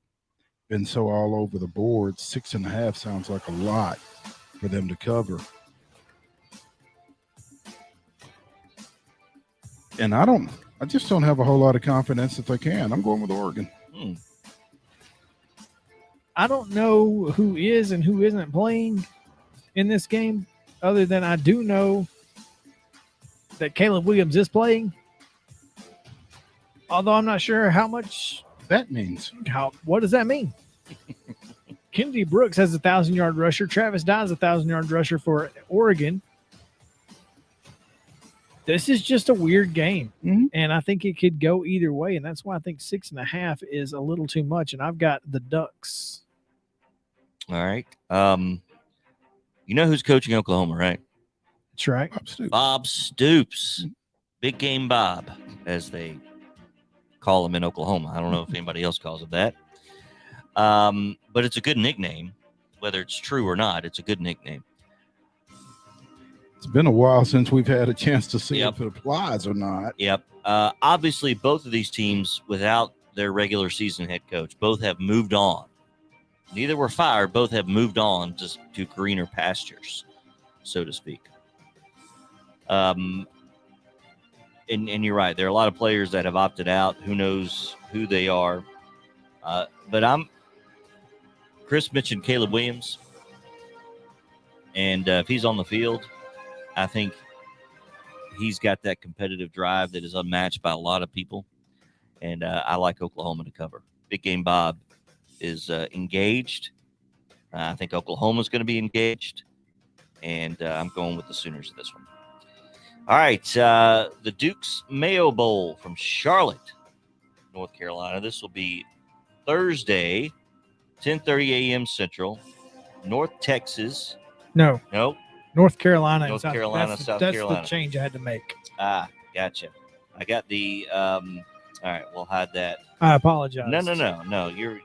been so all over the board. 6.5 sounds like a lot for them to cover. And I just don't have a whole lot of confidence that they can. I'm going with Oregon. I don't know who is and who isn't playing in this game, other than I do know that Caleb Williams is playing. Although I'm not sure how much that means. What does that mean? Kennedy Brooks has a 1,000-yard rusher. Travis Dye's a 1,000-yard rusher for Oregon. This is just a weird game, and I think it could go either way, and that's why I think 6.5 is a little too much, and I've got the Ducks. All right. You know who's coaching Oklahoma, right? That's right. Bob Stoops. Big Game Bob, as they call him in Oklahoma. I don't know if anybody else calls it that. But it's a good nickname. Whether it's true or not, it's a good nickname. It's been a while since we've had a chance to see if it applies or not. Yep. Obviously, both of these teams, without their regular season head coach, both have moved on. Neither were fired. Both have moved on to greener pastures, so to speak. And you're right. There are a lot of players that have opted out. Who knows who they are? But Chris mentioned Caleb Williams. And if he's on the field, I think he's got that competitive drive that is unmatched by a lot of people. And I like Oklahoma to cover. Big Game Bob is engaged. I think Oklahoma's going to be engaged. And I'm going with the Sooners in this one. All right. The Duke's Mayo Bowl from Charlotte, North Carolina. This will be Thursday, 10:30 a.m. Central. North Texas. No. North Carolina. North Carolina, South Carolina. That's the change I had to make. Gotcha. I got the all right, we'll hide that. I apologize. No, you're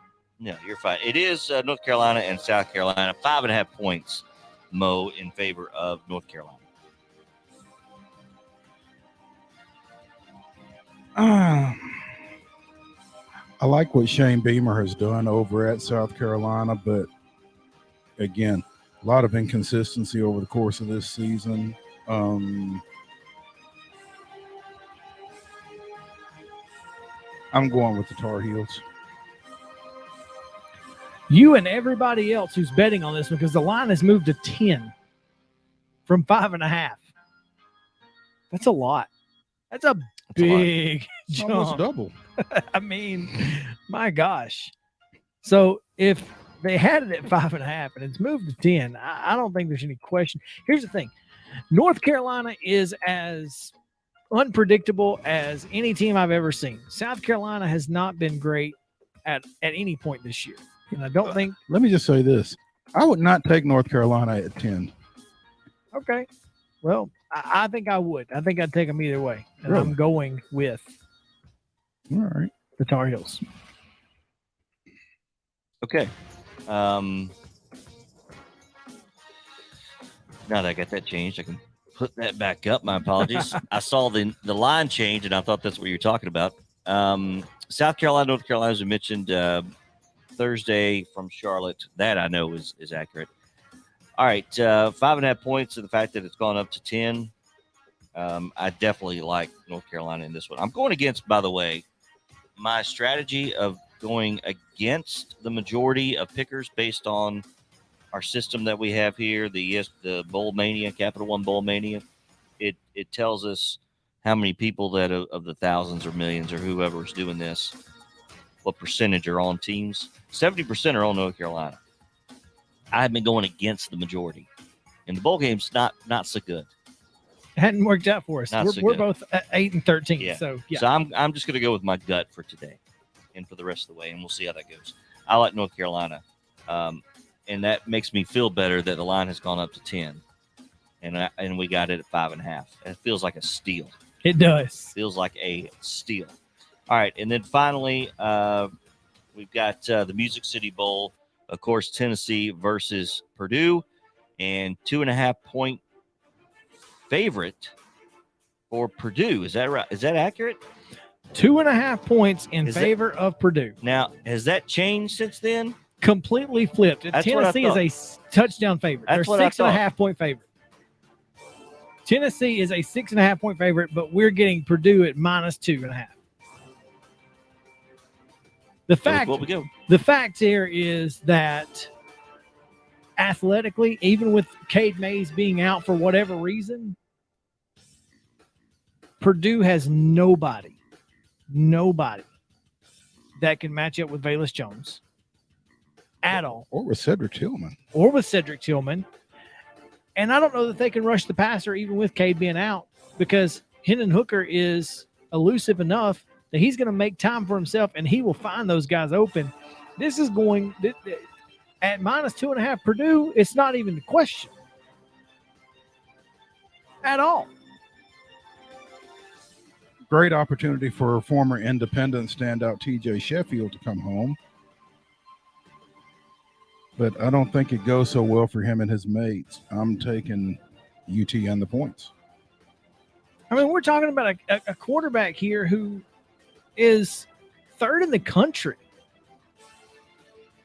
fine. It is North Carolina and South Carolina. 5.5 points, Mo, in favor of North Carolina. I like what Shane Beamer has done over at South Carolina, but again, a lot of inconsistency over the course of this season. I'm going with the Tar Heels. You and everybody else who's betting on this, because the line has moved to 10 from 5.5. That's a lot. That's a big jump. Almost double. I mean, my gosh. So if they had it at 5.5 and it's moved to 10, I don't think there's any question. Here's the thing. North Carolina is as unpredictable as any team I've ever seen. South Carolina has not been great at any point this year. And I don't think. Let me just say this. I would not take North Carolina at 10. Okay. Well, I think I would. I think I'd take them either way. And Really? I'm going with All right. the Tar Heels. Okay. Now that I got that changed, I can put that back up. My apologies. I saw the line change, and I thought that's what you're talking about. South Carolina, North Carolina, as we mentioned, Thursday from Charlotte. That I know is accurate. All right, 5.5 points to the fact that it's gone up to 10. I definitely like North Carolina in this one. I'm going against, by the way, my strategy of going against the majority of pickers based on our system that we have here, the Bowl Mania, Capital One Bowl Mania. It tells us how many people that of the thousands or millions or whoever's doing this, what percentage are on teams. 70% are on North Carolina. I've been going against the majority. And the bowl game's not so good. It hadn't worked out for us. Not so We're good. both at 8 and 13. Yeah. So yeah. So I'm just going to go with my gut for today and for the rest of the way, and we'll see how that goes. I like North Carolina, and that makes me feel better that the line has gone up to 10, and we got it at 5.5. It feels like a steal. It does. Feels like a steal. All right, and then finally, we've got the Music City Bowl. Of course, Tennessee versus Purdue, and 2.5-point favorite for Purdue. Is that right? Is that accurate? 2.5 points in Is favor of Purdue. Now, has that changed since then? Completely flipped. That's what I Tennessee is thought. a touchdown favorite. That's They're what I 6.5 point favorite. Tennessee is a 6.5 point favorite, but we're getting Purdue at -2.5. The fact here is that athletically, even with Cade Mays being out for whatever reason, Purdue has nobody that can match up with Velus Jones at all. Or with Cedric Tillman. And I don't know that they can rush the passer even with Cade being out, because Hendon Hooker is elusive enough that he's going to make time for himself and he will find those guys open. This is going at -2.5 Purdue. It's not even a question at all. Great opportunity for former Independent standout TJ Sheffield to come home. But I don't think it goes so well for him and his mates. I'm taking UT and the points. I mean, we're talking about a quarterback here who is third in the country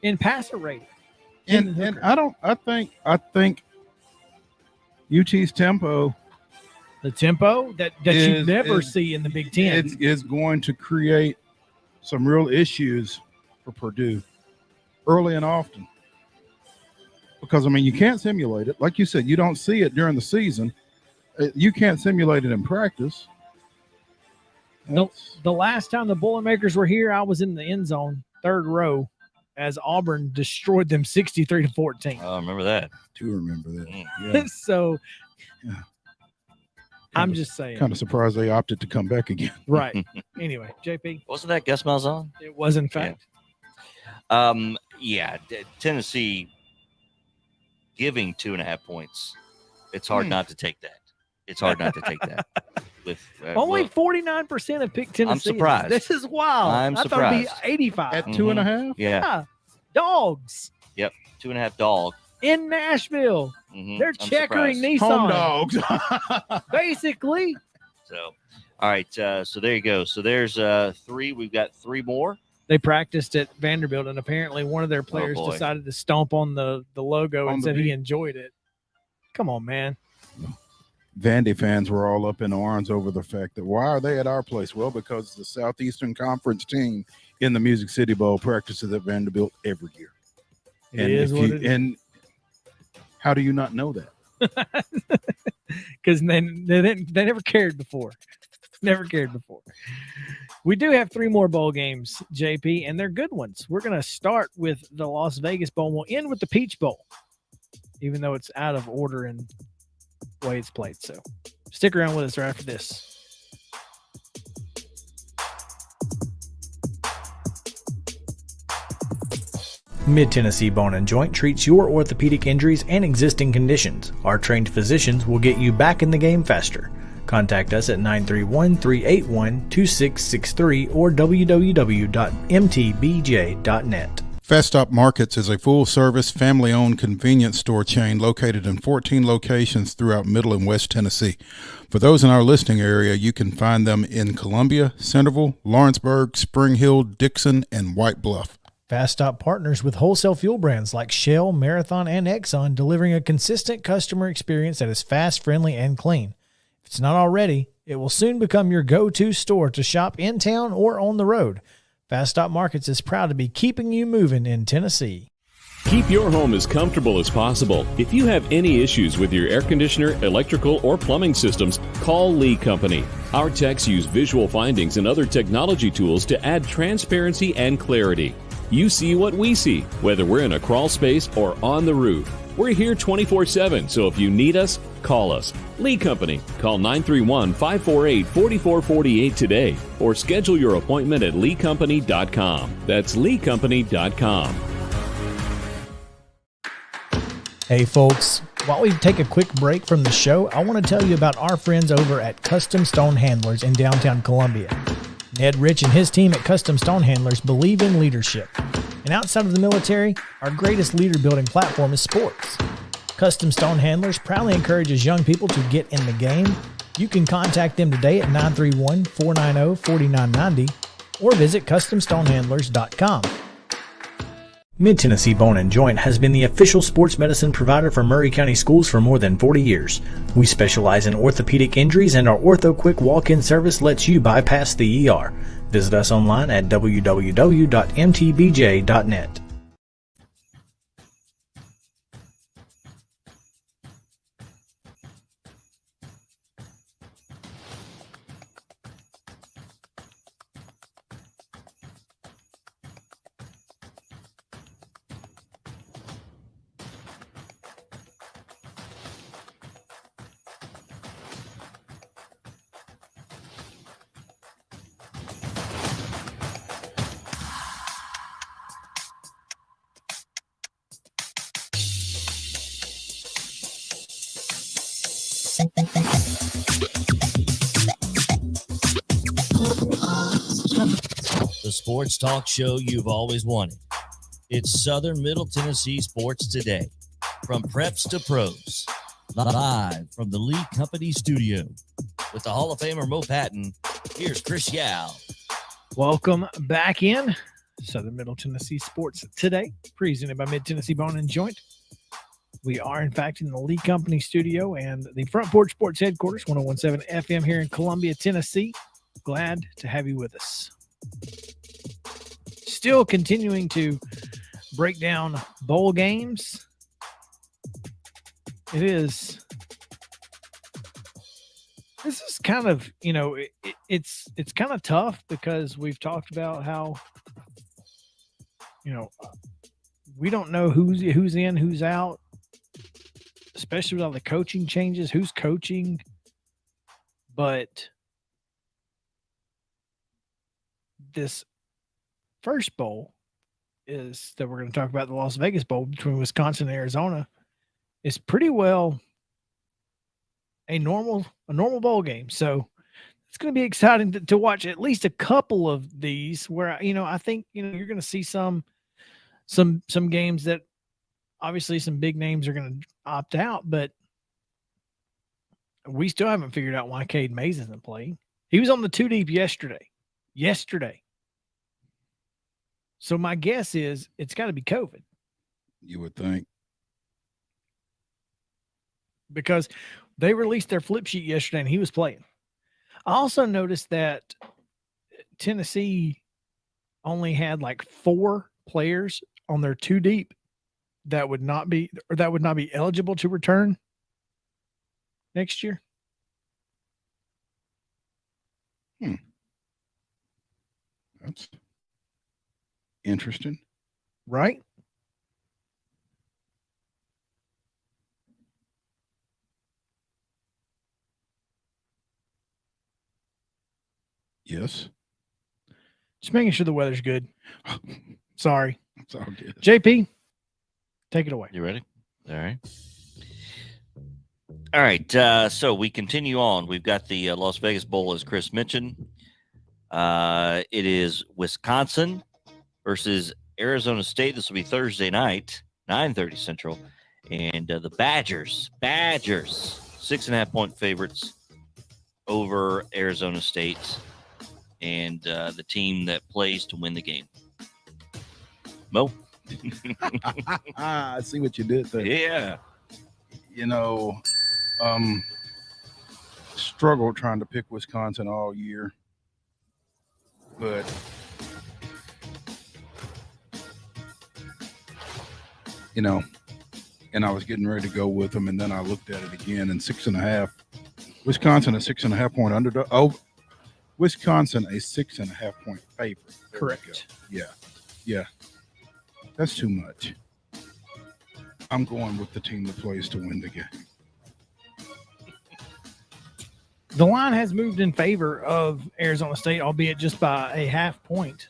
in passer rating. And I think UT's tempo, the tempo that you never see in the Big Ten, is going to create some real issues for Purdue early and often. Because, I mean, you can't simulate it. Like you said, you don't see it during the season. You can't simulate it in practice. The last time the Boilermakers were here, I was in the end zone, third row, as Auburn destroyed them 63-14. Oh, I remember that. Do remember that. Yeah. So, yeah. I'm just saying. Kind of surprised they opted to come back again. Right. Anyway, JP. Wasn't that Gus Malzahn? It was, in fact. Yeah. Tennessee giving 2.5 points. It's hard not to take that. It's hard not to take that. With only 49% have picked Tennessee. I'm surprised. This is wild. I'm I surprised. thought it'd be 85 at 2.5. Yeah. Dogs. Yep, 2.5 dog in Nashville. They're checkering Nissan. Home dogs. Basically. So, all right. So there you go. So there's 3. We've got 3 more. They practiced at Vanderbilt, and apparently one of their players decided to stomp on the logo and said he enjoyed it. Come on, man. Vandy fans were all up in arms over the fact that why are they at our place? Well, because the Southeastern Conference team in the Music City Bowl practices at Vanderbilt every year. And how do you not know that? Because they never cared before. Never cared before. We do have 3 more bowl games, JP, and they're good ones. We're going to start with the Las Vegas Bowl. We'll end with the Peach Bowl, even though it's out of order in the way it's played. So stick around with us right after this. Mid-Tennessee Bone and Joint treats your orthopedic injuries and existing conditions. Our trained physicians will get you back in the game faster. Contact us at 931-381-2663 or www.mtbj.net. Fast Stop Markets is a full-service, family-owned convenience store chain located in 14 locations throughout Middle and West Tennessee. For those in our listening area, you can find them in Columbia, Centerville, Lawrenceburg, Spring Hill, Dixon, and White Bluff. Fast Stop partners with wholesale fuel brands like Shell, Marathon, and Exxon, delivering a consistent customer experience that is fast, friendly, and clean. If it's not already, it will soon become your go-to store to shop in town or on the road. Fast Stop Markets is proud to be keeping you moving in Tennessee. Keep your home as comfortable as possible. If you have any issues with your air conditioner, electrical, or plumbing systems, call Lee Company. Our techs use visual findings and other technology tools to add transparency and clarity. You see what we see, whether we're in a crawl space or on the roof. We're here 24/7, so if you need us, call us. Lee Company. Call 931-548-4448 today or schedule your appointment at leecompany.com. That's leecompany.com. Hey folks, while we take a quick break from the show, I want to tell you about our friends over at Custom Stone Handlers in downtown Columbia. Ned Rich and his team at Custom Stone Handlers believe in leadership. And outside of the military, our greatest leader building platform is sports. Custom Stone Handlers proudly encourages young people to get in the game. You can contact them today at 931-490-4990 or visit CustomStonehandlers.com. Mid-Tennessee Bone & Joint has been the official sports medicine provider for Murray County Schools for more than 40 years. We specialize in orthopedic injuries, and our Ortho Quick walk-in service lets you bypass the ER. Visit us online at www.mtbj.net. The sports talk show you've always wanted. It's Southern Middle Tennessee Sports Today. From preps to pros. Live from the Lee Company studio. With the Hall of Famer Mo Patton, here's Chris Yao. Welcome back in Southern Middle Tennessee Sports Today, presented by Mid-Tennessee Bone & Joint. We are, in fact, in the Lee Company studio and the Front Porch Sports headquarters, 101.7 FM here in Columbia, Tennessee. Glad to have you with us. Still continuing to break down bowl games. This is kind of, it's kind of tough because we've talked about how, we don't know who's in, who's out, especially with all the coaching changes, who's coaching. But this first bowl is that we're going to talk about, the Las Vegas Bowl between Wisconsin and Arizona, is pretty well a normal bowl game. So it's going to be exciting to watch at least a couple of these where, I think, you're going to see some games that obviously some big names are going to opt out, but we still haven't figured out why Cade Mays isn't playing. He was on the 2 deep yesterday. So my guess is it's got to be COVID. You would think. Because they released their flip sheet yesterday and he was playing. I also noticed that Tennessee only had like 4 players on their 2 deep that would not be eligible to return next year. That's interesting. Right? Yes. Just making sure the weather's good. Sorry. It's all good. JP, take it away. You ready? All right. So we continue on. We've got the Las Vegas Bowl, as Chris mentioned. It is Wisconsin versus Arizona State. This will be Thursday night, 9:30 Central. And the Badgers, 6.5-point favorites over Arizona State, and the team that plays to win the game. Mo? I see what you did there. Yeah. Struggled trying to pick Wisconsin all year. But and I was getting ready to go with them, and then I looked at it again, and 6.5. Wisconsin a 6.5-point underdog. Oh, Wisconsin a 6.5-point favorite. Correct. Yeah. That's too much. I'm going with the team that plays to win the game. The line has moved in favor of Arizona State, albeit just by a half point.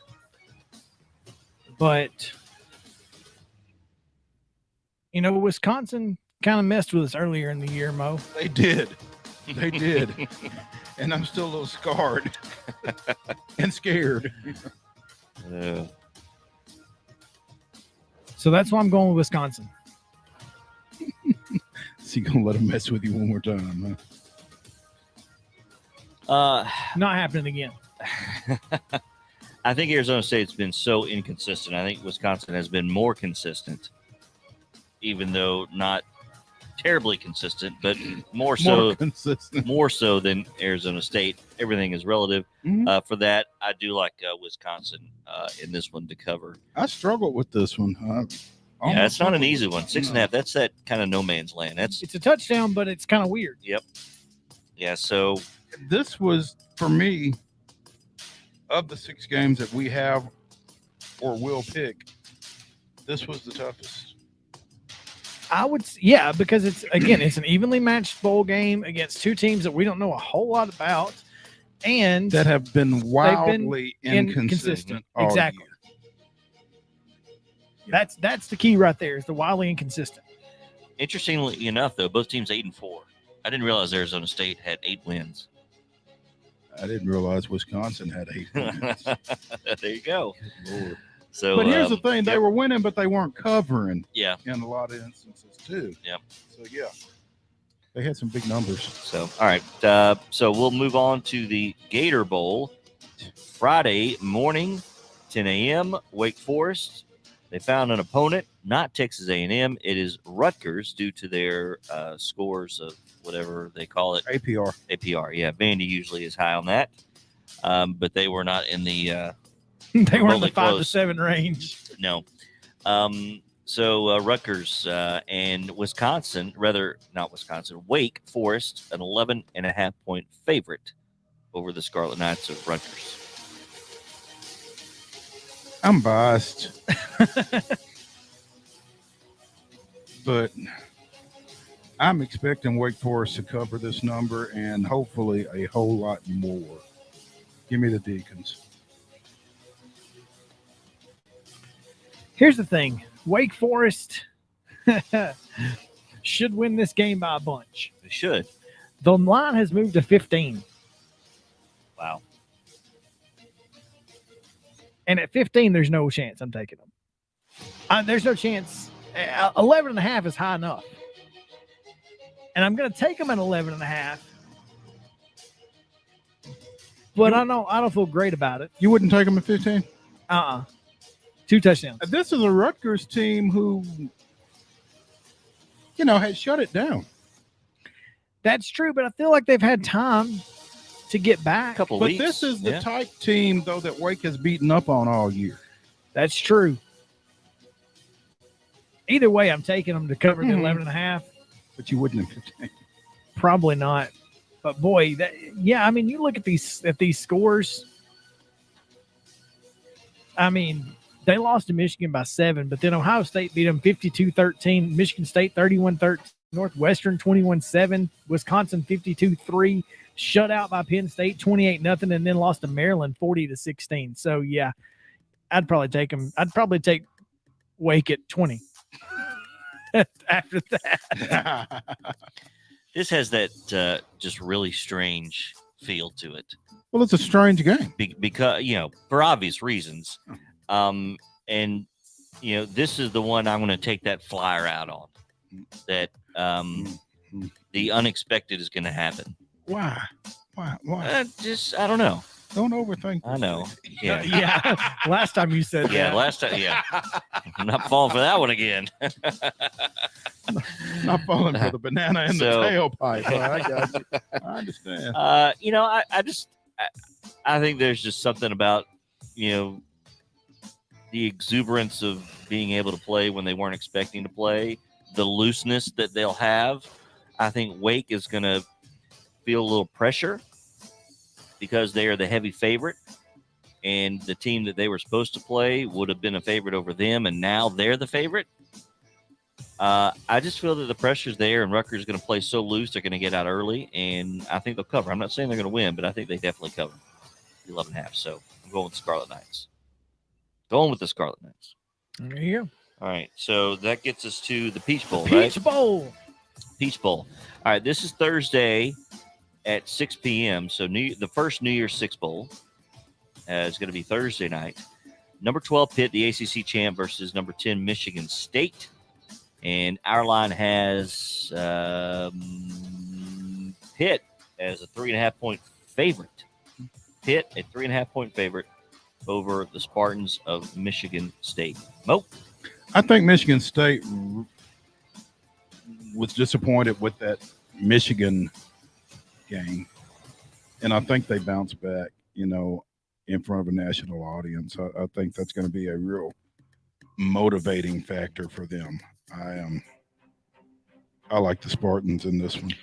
But, Wisconsin kind of messed with us earlier in the year, Mo. They did. They did. And I'm still a little scarred and scared. So that's why I'm going with Wisconsin. So you're going to let them mess with you one more time, huh? Not happening again. I think Arizona State's been so inconsistent. I think Wisconsin has been more consistent, even though not terribly consistent, but more consistent. More so than Arizona State. Everything is relative. Mhm. For that, I do like Wisconsin in this one to cover. I struggled with this one. Yeah, it's not an easy one. 6.5. That's that kind of no man's land. It's a touchdown, but it's kind of weird. Yep. Yeah. So this was, for me, of the 6 games that we have or will pick, this was the toughest. Because it's an evenly matched bowl game against 2 teams that we don't know a whole lot about, and that have been wildly inconsistent. Exactly. Year. That's the key right there, is the wildly inconsistent. interestingly enough, though, both teams 8-4. I didn't realize Arizona State had 8 wins. I didn't realize Wisconsin had 8 wins. There you go. Good Lord. So, but here's the thing: they were winning, but they weren't covering. Yeah. In a lot of instances too. Yep. So they had some big numbers. So all right. So we'll move on to the Gator Bowl. Friday morning, 10 a.m. Wake Forest. They found an opponent, not Texas A&M. It is Rutgers, due to their scores of whatever they call it. APR. Yeah. Vandy usually is high on that. But they were not in the they were in the 5 close. to 7 range. No. So Rutgers and Wisconsin, Wake Forest, an 11.5 point favorite over the Scarlet Knights of Rutgers. I'm biased, but I'm expecting Wake Forest to cover this number and hopefully a whole lot more. Give me the Deacons. Here's the thing. Wake Forest should win this game by a bunch. They should. The line has moved to 15. Wow. And at 15, there's no chance I'm taking them. There's no chance. 11.5 is high enough. And I'm going to take them at 11.5. But I don't feel great about it. You wouldn't take them at 15? 2 touchdowns. This is a Rutgers team who, had shut it down. That's true, but I feel like they've had time to get back. Couple But weeks. this is the type team, though, that Wake has beaten up on all year. That's true. Either way, I'm taking them to cover the 11.5. But you wouldn't have 15. Probably not. But boy, you look at these scores. I mean, they lost to Michigan by 7, but then Ohio State beat them 52-13, Michigan State 31-13, Northwestern 21-7, Wisconsin 52-3, shut out by Penn State 28-0, and then lost to Maryland 40-16. So yeah, I'd probably take them. I'd probably take Wake at 20 after that. This has that just really strange feel to it. Well, it's a strange game. Because, for obvious reasons. And, this is the one I'm going to take that flyer out on. That the unexpected is going to happen. Why? I don't know. Don't overthink. I know. Yeah. Yeah. Last time you said Yeah, that. last time. Yeah. I'm not falling for that one again. Not falling for the banana in the tailpipe. I got you. I understand. I think there's just something about, the exuberance of being able to play when they weren't expecting to play, the looseness that they'll have. I think Wake is going to feel a little pressure because they are the heavy favorite. and the team that they were supposed to play would have been a favorite over them, and now they're the favorite. I just feel that the pressure's there, and Rutgers is going to play so loose they're going to get out early, and I think they'll cover. I'm not saying they're going to win, but I think they definitely cover 11.5. So I'm going with the Scarlet Knights. Going with the Scarlet Knights. There you go. All right, so that gets us to the Peach Bowl, Peach right? Bowl. Peach Bowl. All right, this is Thursday at 6 p.m. So the first New Year's Six Bowl is going to be Thursday night. Number 12 Pitt, the ACC champ, versus number 10 Michigan State. And our line has Pitt as a 3.5-point favorite. Pitt, a 3.5-point favorite over the Spartans of Michigan State. Mo? I think Michigan State was disappointed with that Michigan game, and I think they bounced back, in front of a national audience. I think that's going to be a real motivating factor for them. I like the Spartans in this one.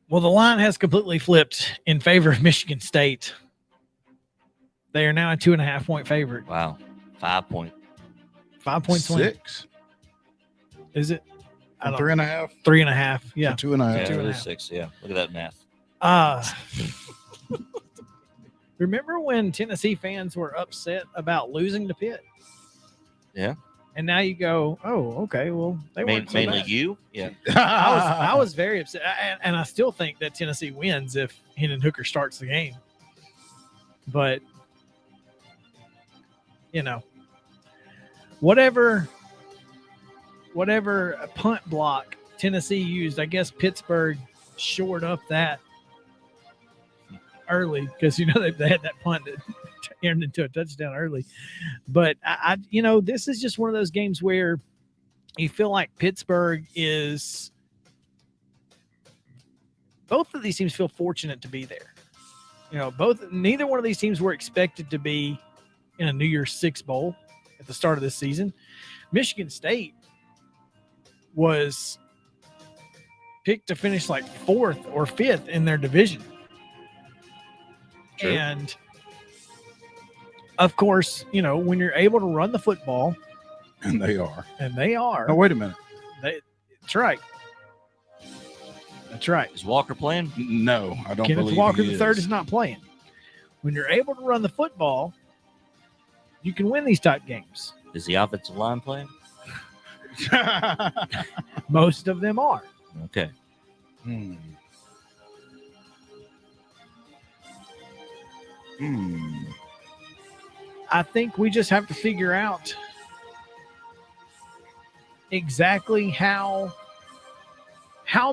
Well, the line has completely flipped in favor of Michigan State. They are now a 2.5-point favorite. Wow. 5 point. 5 points. 6. Is it? I don't 3.5. 3.5. Yeah. 2.5. Yeah, Two and it a is half. 6. Yeah, look at that math. Remember when Tennessee fans were upset about losing to Pitt? Yeah. And now you go, oh, okay, well, they weren't so Mainly bad. you? Yeah. I was very upset, and I still think that Tennessee wins if Hendon Hooker starts the game. But whatever punt block Tennessee used, I guess Pittsburgh shored up that early because they had that punt that turned into a touchdown early. But I this is just one of those games where you feel like Pittsburgh is. Both of these teams feel fortunate to be there. Neither one of these teams were expected to be in a New Year's Six Bowl at the start of this season. Michigan State was picked to finish like 4th or 5th in their division. True. And of course, when you're able to run the football, And they are. Oh, No, wait a minute. That's right. That's right. Is Walker playing? No, I don't Kenneth believe Walker he III is not playing. When you're able to run the football, you can win these type games. Is the offensive line playing? Most of them are. Okay. I think we just have to figure out exactly how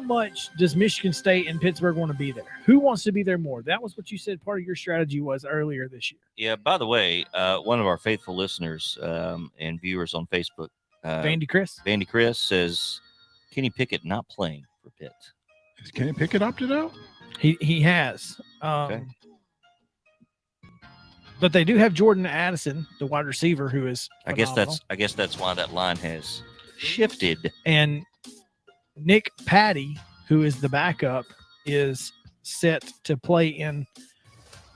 much does Michigan State and Pittsburgh want to be there? Who wants to be there more? That was what you said part of your strategy was earlier this year. Yeah, by the way, one of our faithful listeners and viewers on Facebook, Vandy Chris says Kenny Pickett not playing for Pitt. Is Kenny Pickett opted out? He has. Okay. But they do have Jordan Addison, the wide receiver, who is phenomenal. I guess that's why that line has shifted. And Nick Patty, who is the backup, is set to play in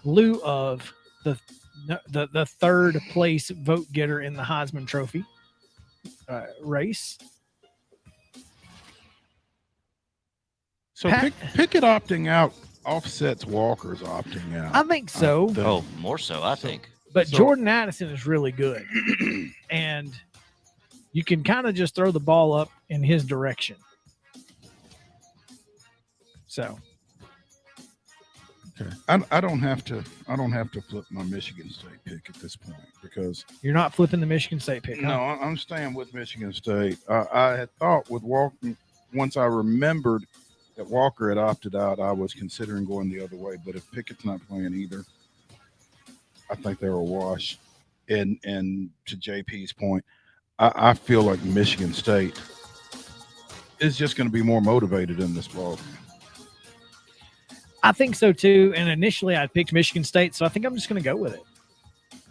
lieu of the third place vote getter in the Heisman Trophy race. So Pickett opting out offsets Walker's opting out. I think so. More so, I think. But Jordan Addison is really good. And you can kind of just throw the ball up in his direction. So Okay. I don't have to flip my Michigan State pick at this point because you're not flipping the Michigan State pick. No, Huh? I'm staying with Michigan State. I had thought with Walker, once I remembered that Walker had opted out, I was considering going the other way. But if Pickett's not playing either, I think they're a wash. And to JP's point, I feel like Michigan State is just going to be more motivated in this ball game. I think so too. And initially I picked Michigan State, so I think I'm just going to go with it.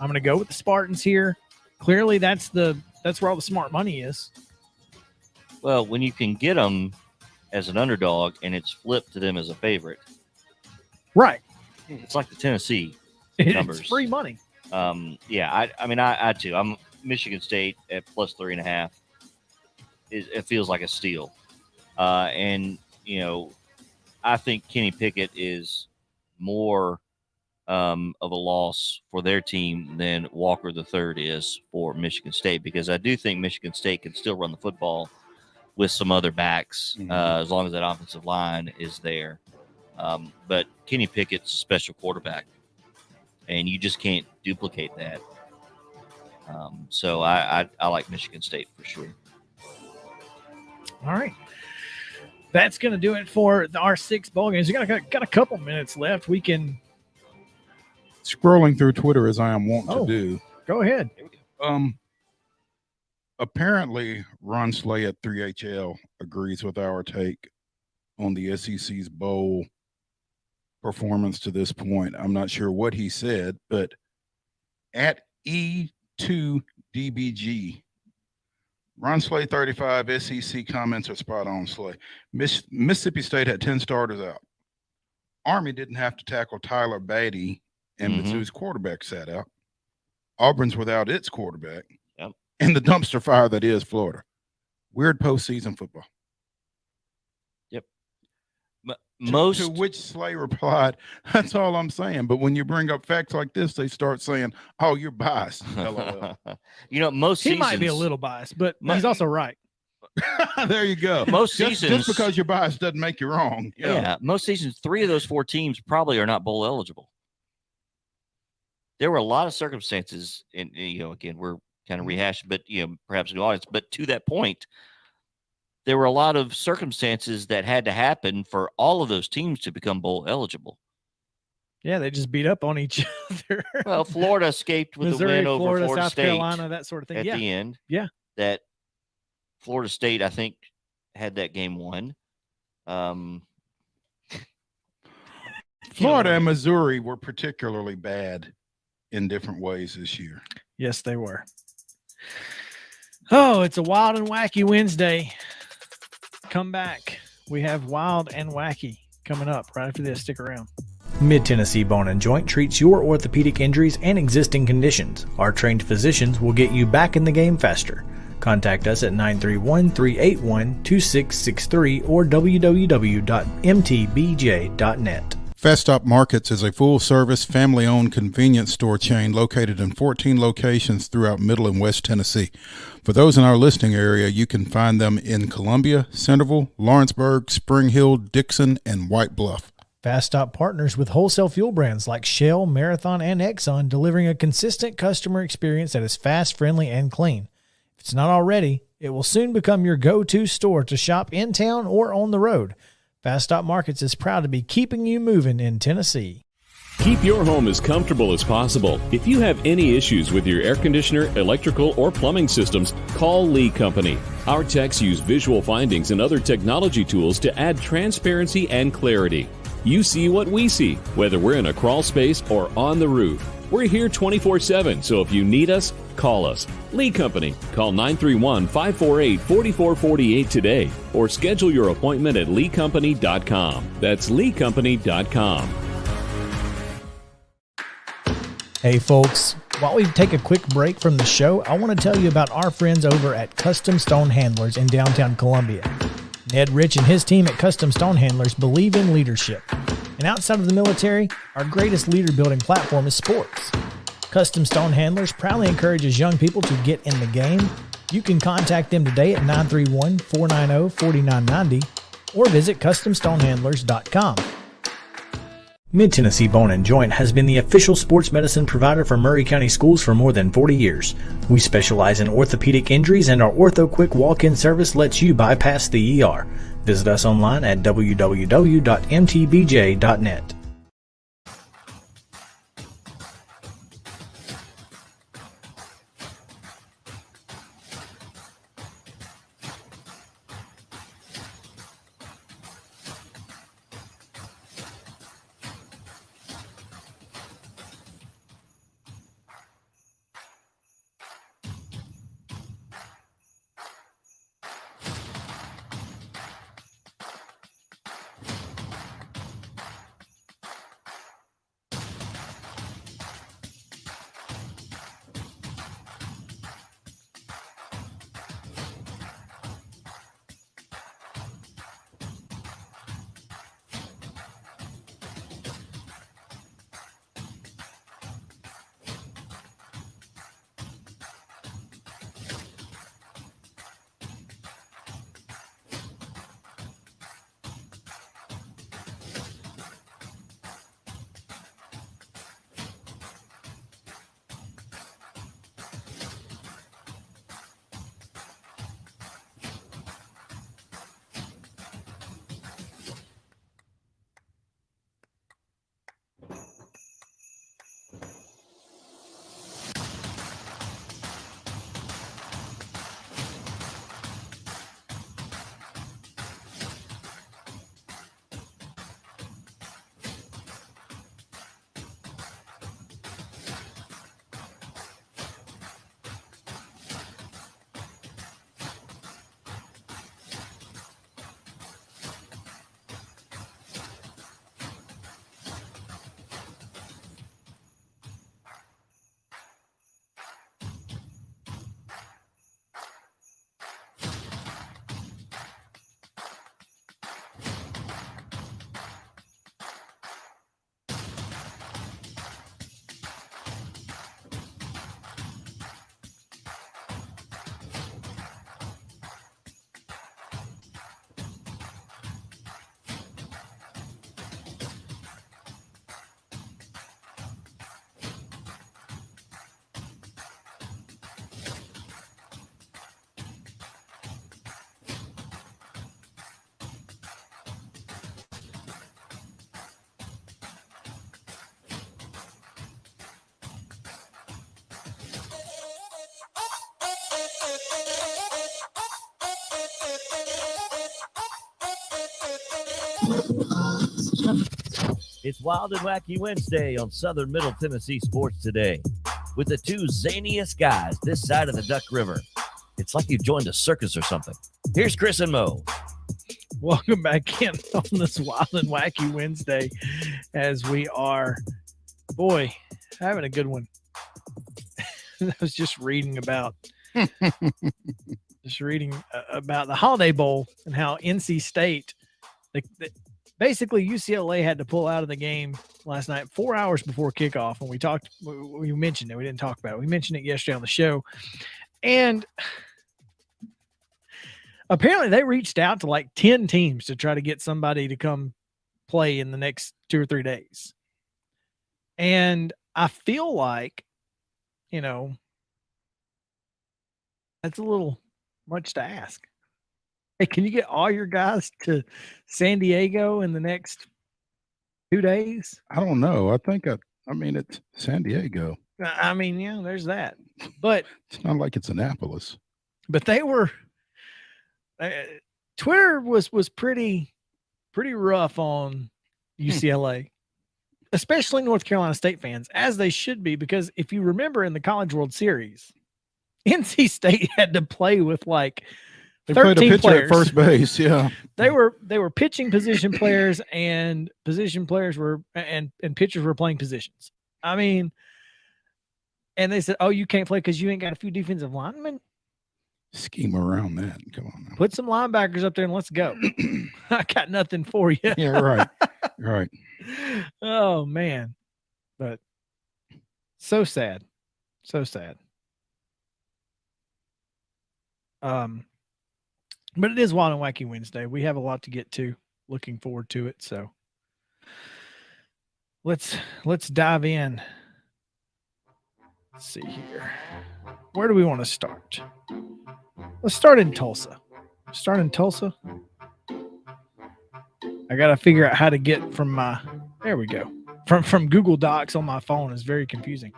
I'm going to go with the Spartans here. Clearly that's where all the smart money is. Well, when you can get them as an underdog and it's flipped to them as a favorite. Right. It's like the Tennessee numbers. It's free money. Yeah, I too. I'm Michigan State at plus 3.5. It feels like a steal. And, I think Kenny Pickett is more of a loss for their team than Walker III is for Michigan State, because I do think Michigan State can still run the football with some other backs as long as that offensive line is there. But Kenny Pickett's a special quarterback, and you just can't duplicate that. So I like Michigan State for sure. All right. That's going to do it for our 6 bowl games. We got a couple minutes left. We can Scrolling through Twitter as I am wont to do. go ahead. Apparently, Ron Slay at 3HL agrees with our take on the SEC's bowl performance to this point. I'm not sure what he said, but at E2DBG, Ron Slay 35, SEC comments are spot on, Slay. Mississippi State had 10 starters out. Army didn't have to tackle Tyler Beatty, and Mizzou's quarterback sat out. Auburn's without its quarterback. Yep. And the dumpster fire that is Florida. Weird postseason football. Yep. To which Slay replied, "That's all I'm saying. But when you bring up facts like this, they start saying, oh, you're biased." LOL. Most He seasons might be a little biased, but he's also right. There you go. Most seasons, just because you're biased doesn't make you wrong. Yeah. Most seasons, 3 of those 4 teams probably are not bowl eligible. There were a lot of circumstances, and again, we're kind of rehashing, but perhaps new audience. But to that point, there were a lot of circumstances that had to happen for all of those teams to become bowl eligible. Yeah, they just beat up on each other. Well, Florida escaped with Missouri, the win over Florida, Florida South State, Carolina, that sort of thing. at the end. Yeah. That Florida State, I think, had that game won. Florida and Missouri were particularly bad in different ways this year. Yes, they were. Oh, it's a wild and wacky Wednesday. Come back. We have wild and wacky coming up right after this. Stick around. Mid-Tennessee Bone and Joint treats your orthopedic injuries and existing conditions. Our trained physicians will get you back in the game faster. Contact us at 931-381-2663 or www.mtbj.net. Fast Stop Markets is a full-service, family-owned convenience store chain located in 14 locations throughout Middle and West Tennessee. For those in our listening area, you can find them in Columbia, Centerville, Lawrenceburg, Spring Hill, Dixon, and White Bluff. Fast Stop partners with wholesale fuel brands like Shell, Marathon, and Exxon, delivering a consistent customer experience that is fast, friendly, and clean. If it's not already, it will soon become your go-to store to shop in town or on the road. Fast Stop Markets is proud to be keeping you moving in Tennessee. Keep your home as comfortable as possible. If you have any issues with your air conditioner, electrical, or plumbing systems, call Lee Company. Our techs use visual findings and other technology tools to add transparency and clarity. You see what we see, whether we're in a crawl space or on the roof. We're here 24/7, so if you need us, call us. Lee Company. Call 931-548-4448 today or schedule your appointment at leecompany.com. That's leecompany.com. Hey folks, while we take a quick break from the show, I want to tell you about our friends over at Custom Stone Handlers in downtown Columbia. Ned Rich and his team at Custom Stone Handlers believe in leadership. And outside of the military, our greatest leader building platform is sports. Custom Stone Handlers proudly encourages young people to get in the game. You can contact them today at 931-490-4990 or visit CustomStonehandlers.com. Mid-Tennessee Bone and Joint has been the official sports medicine provider for Murray County Schools for more than 40 years. We specialize in orthopedic injuries, and our Ortho Quick walk-in service lets you bypass the ER. Visit us online at www.mtbj.net. It's Wild and Wacky Wednesday on Southern Middle Tennessee Sports Today with the two zaniest guys this side of the Duck River. It's like you joined a circus or something. Here's Chris and Mo. Welcome back in on this Wild and Wacky Wednesday as we are, boy, having a good one. I was just reading about the Holiday Bowl and how NC State, basically UCLA had to pull out of the game last night 4 hours before kickoff. And we mentioned it. We didn't talk about it. We mentioned it yesterday on the show. And apparently they reached out to like 10 teams to try to get somebody to come play in the next 2 or 3 days. And I feel like, that's a little much to ask. Hey, can you get all your guys to San Diego in the next 2 days? I don't know. I think it's San Diego. There's that. But It's not like it's Annapolis. But they were Twitter was pretty rough on UCLA, especially North Carolina State fans, as they should be, because if you remember in the College World Series, NC State had to play with like They played a 13 pitcher players. at first base. Yeah. They were pitching position players, and position players were and pitchers were playing positions. And they said, "Oh, you can't play because you ain't got a few defensive linemen." Scheme around that. Come on now. Put some linebackers up there and let's go. I got nothing for you. Yeah, right. Right. Oh man. But so sad. So sad. But it is Wild and Wacky Wednesday. We have a lot to get to. Looking forward to it. So let's dive in. Let's see here. Where do we want to start? Let's start in Tulsa. I got to figure out how to get from there we go. From Google Docs on my phone is very confusing.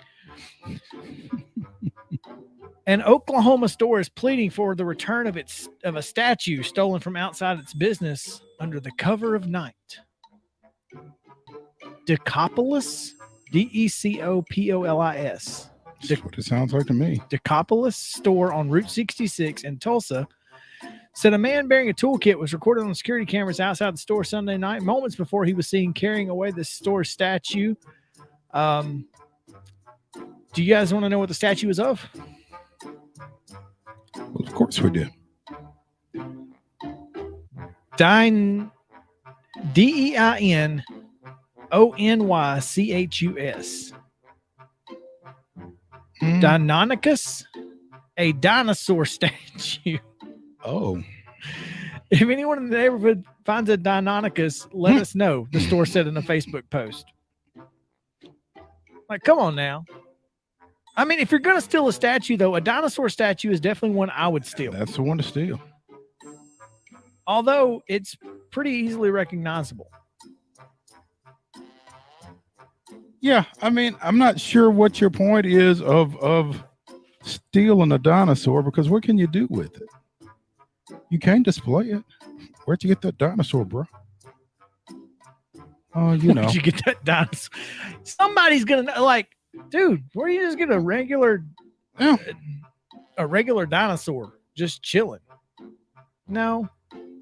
An Oklahoma store is pleading for the return of a statue stolen from outside its business under the cover of night. Decapolis, Decopolis. That's what it sounds like to me. Decapolis store on Route 66 in Tulsa said a man bearing a toolkit was recorded on security cameras outside the store Sunday night, moments before he was seen carrying away the store's statue. Do you guys want to know what the statue is of? Well, of course we do. Deinonychus. Deinonychus, a dinosaur statue. Oh. If anyone in the neighborhood finds a Deinonychus, let us know, the store said in a Facebook post. Like, come on now. If you're going to steal a statue, though, a dinosaur statue is definitely one I would steal. That's the one to steal. Although it's pretty easily recognizable. Yeah, I'm not sure what your point is of stealing a dinosaur, because what can you do with it? You can't display it. Where'd you get that dinosaur, bro? Oh, Where'd you get that dinosaur? Somebody's going to know, dude, where do you just get a regular dinosaur just chilling? No,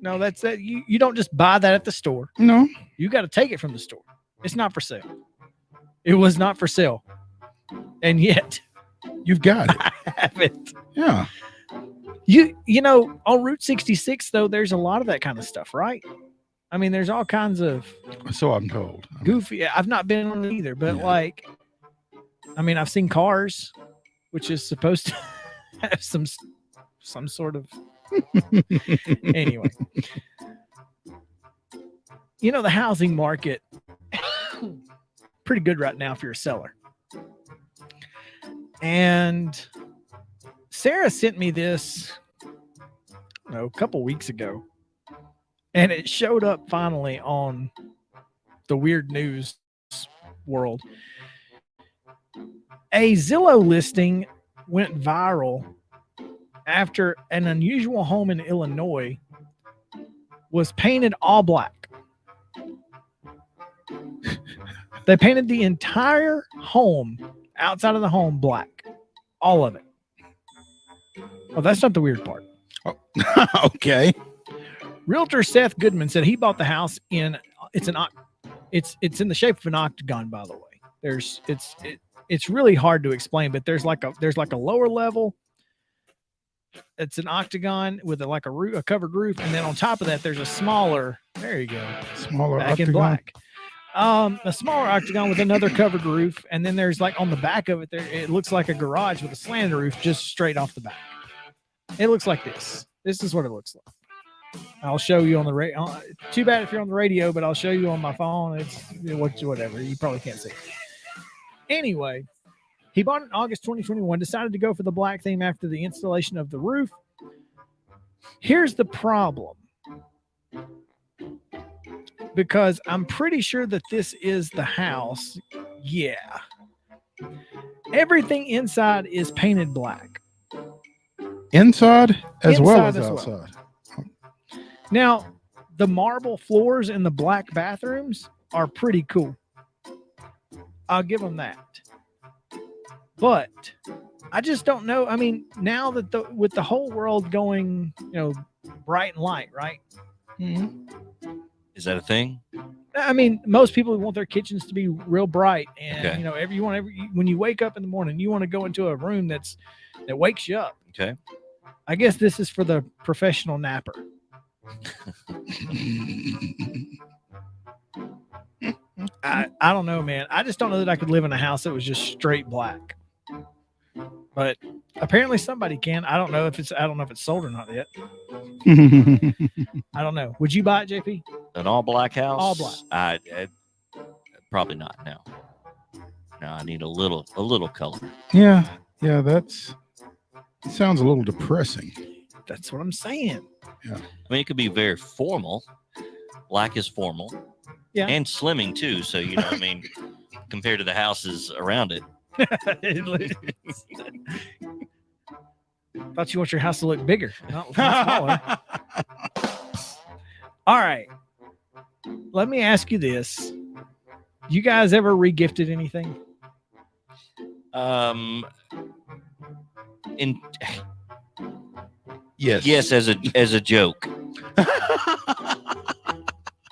that's that. You don't just buy that at the store. No. You got to take it from the store. It's not for sale. It was not for sale. And yet you've got it. I have it. Yeah. On Route 66, though, there's a lot of that kind of stuff, right? There's all kinds of. So I'm told. Goofy. I've not been on it either, but I've seen cars, which is supposed to have some sort of. Anyway. The housing market, pretty good right now if you're a seller. And Sarah sent me this a couple weeks ago, and it showed up finally on the weird news world. A Zillow listing went viral after an unusual home in Illinois was painted all black. They painted the entire home, outside of the home, black. All of it. Oh, that's not the weird part. Okay. Realtor Seth Goodman said he bought the house in it's in the shape of an octagon, by the way. It's really hard to explain, but there's like a lower level. It's an octagon with a covered roof, and then on top of that there's a smaller, there you go. Smaller back octagon. in black. A smaller octagon with another covered roof, and then there's like on the back of it there, it looks like a garage with a slanted roof just straight off the back. It looks like this. This is what it looks like. I'll show you on the radio. Too bad if you're on the radio, but I'll show you on my phone. It's whatever. You probably can't see it. Anyway, he bought it in August 2021, decided to go for the black theme after the installation of the roof. Here's the problem. Because I'm pretty sure that this is the house. Yeah. Everything inside is painted black. Inside as well as Inside outside. Now, the marble floors in the black bathrooms are pretty cool. I'll give them that. But I just don't know. I mean, now that with the whole world going, bright and light, right? Mm-hmm. Is that a thing? I mean, most people want their kitchens to be real bright, and Okay. when you wake up in the morning, you want to go into a room that wakes you up. Okay. I guess this is for the professional napper. I don't know, man. I just don't know that I could live in a house that was just straight black. But apparently somebody can. I don't know if it's sold or not yet. I don't know. Would you buy it, JP? An all black house? All black. I probably not. No, I need a little color. Yeah, it sounds a little depressing. That's what I'm saying. I mean, it could be very formal. Black is formal. Yeah. And slimming too. So, I mean, compared to the houses around it. Thought you want your house to look bigger, not smaller. All right. Let me ask you this. You guys ever regifted anything? Yes, as a joke.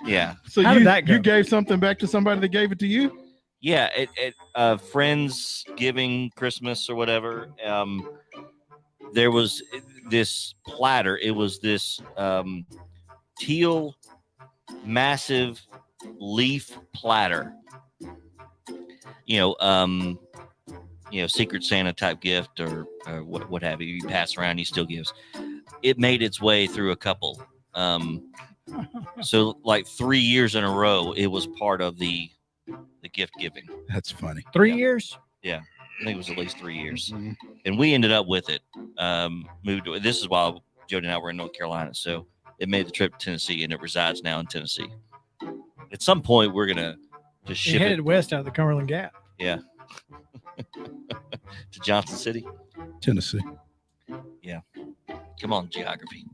Yeah. So How did that go? you gave something back to somebody that gave it to you? Yeah, at friends giving Christmas or whatever, there was this platter. It was this teal massive leaf platter. Secret Santa type gift or what have you. You pass around, he still gives. It made its way through a couple. So like 3 years in a row, it was part of the gift giving. That's funny. 3 years? Yeah, I think it was at least 3 years. Mm-hmm. And we ended up with it. Moved. This is while Jody and I were in North Carolina, so it made the trip to Tennessee, and it resides now in Tennessee. At some point, we're gonna just You ship headed it. west out of the Cumberland Gap. Yeah. To Johnson City. Tennessee. Come on, geography.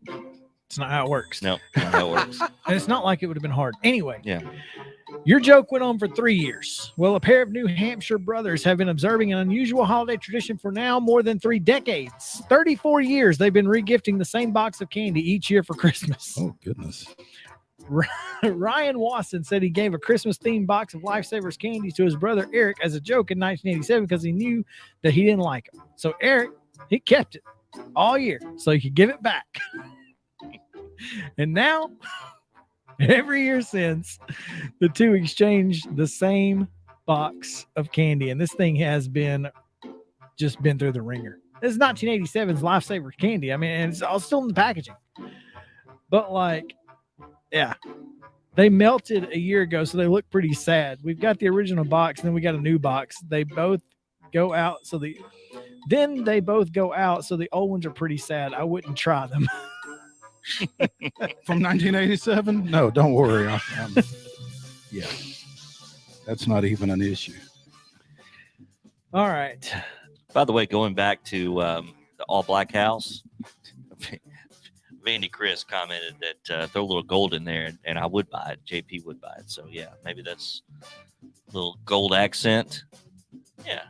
It's not how it works. No, not how it works. And it's not like it would have been hard. Anyway. Yeah. Your joke went on for 3 years. Well, a pair of New Hampshire brothers have been observing an unusual holiday tradition for now more than 3 decades. 34 years they've been regifting the same box of candy each year for Christmas. Oh, goodness. Ryan Wasson said he gave a Christmas-themed box of Lifesavers candy to his brother Eric as a joke in 1987 because he knew that he didn't like them. So Eric, he kept it all year so he could give it back. And now, every year since, the two exchanged the same box of candy. And this thing has been through the ringer. This is 1987's Lifesaver candy. I mean, and it's all still in the packaging. But yeah, they melted a year ago, so they look pretty sad. We've got the original box, and then we got a new box. They both go out, so the old ones are pretty sad. I wouldn't try them. From 1987? No, don't worry. Yeah, that's not even an issue. All right. By the way, going back to the all black house, Vandy Chris commented that throw a little gold in there, and I would buy it. JP would buy it. So, yeah, maybe that's a little gold accent. Yeah.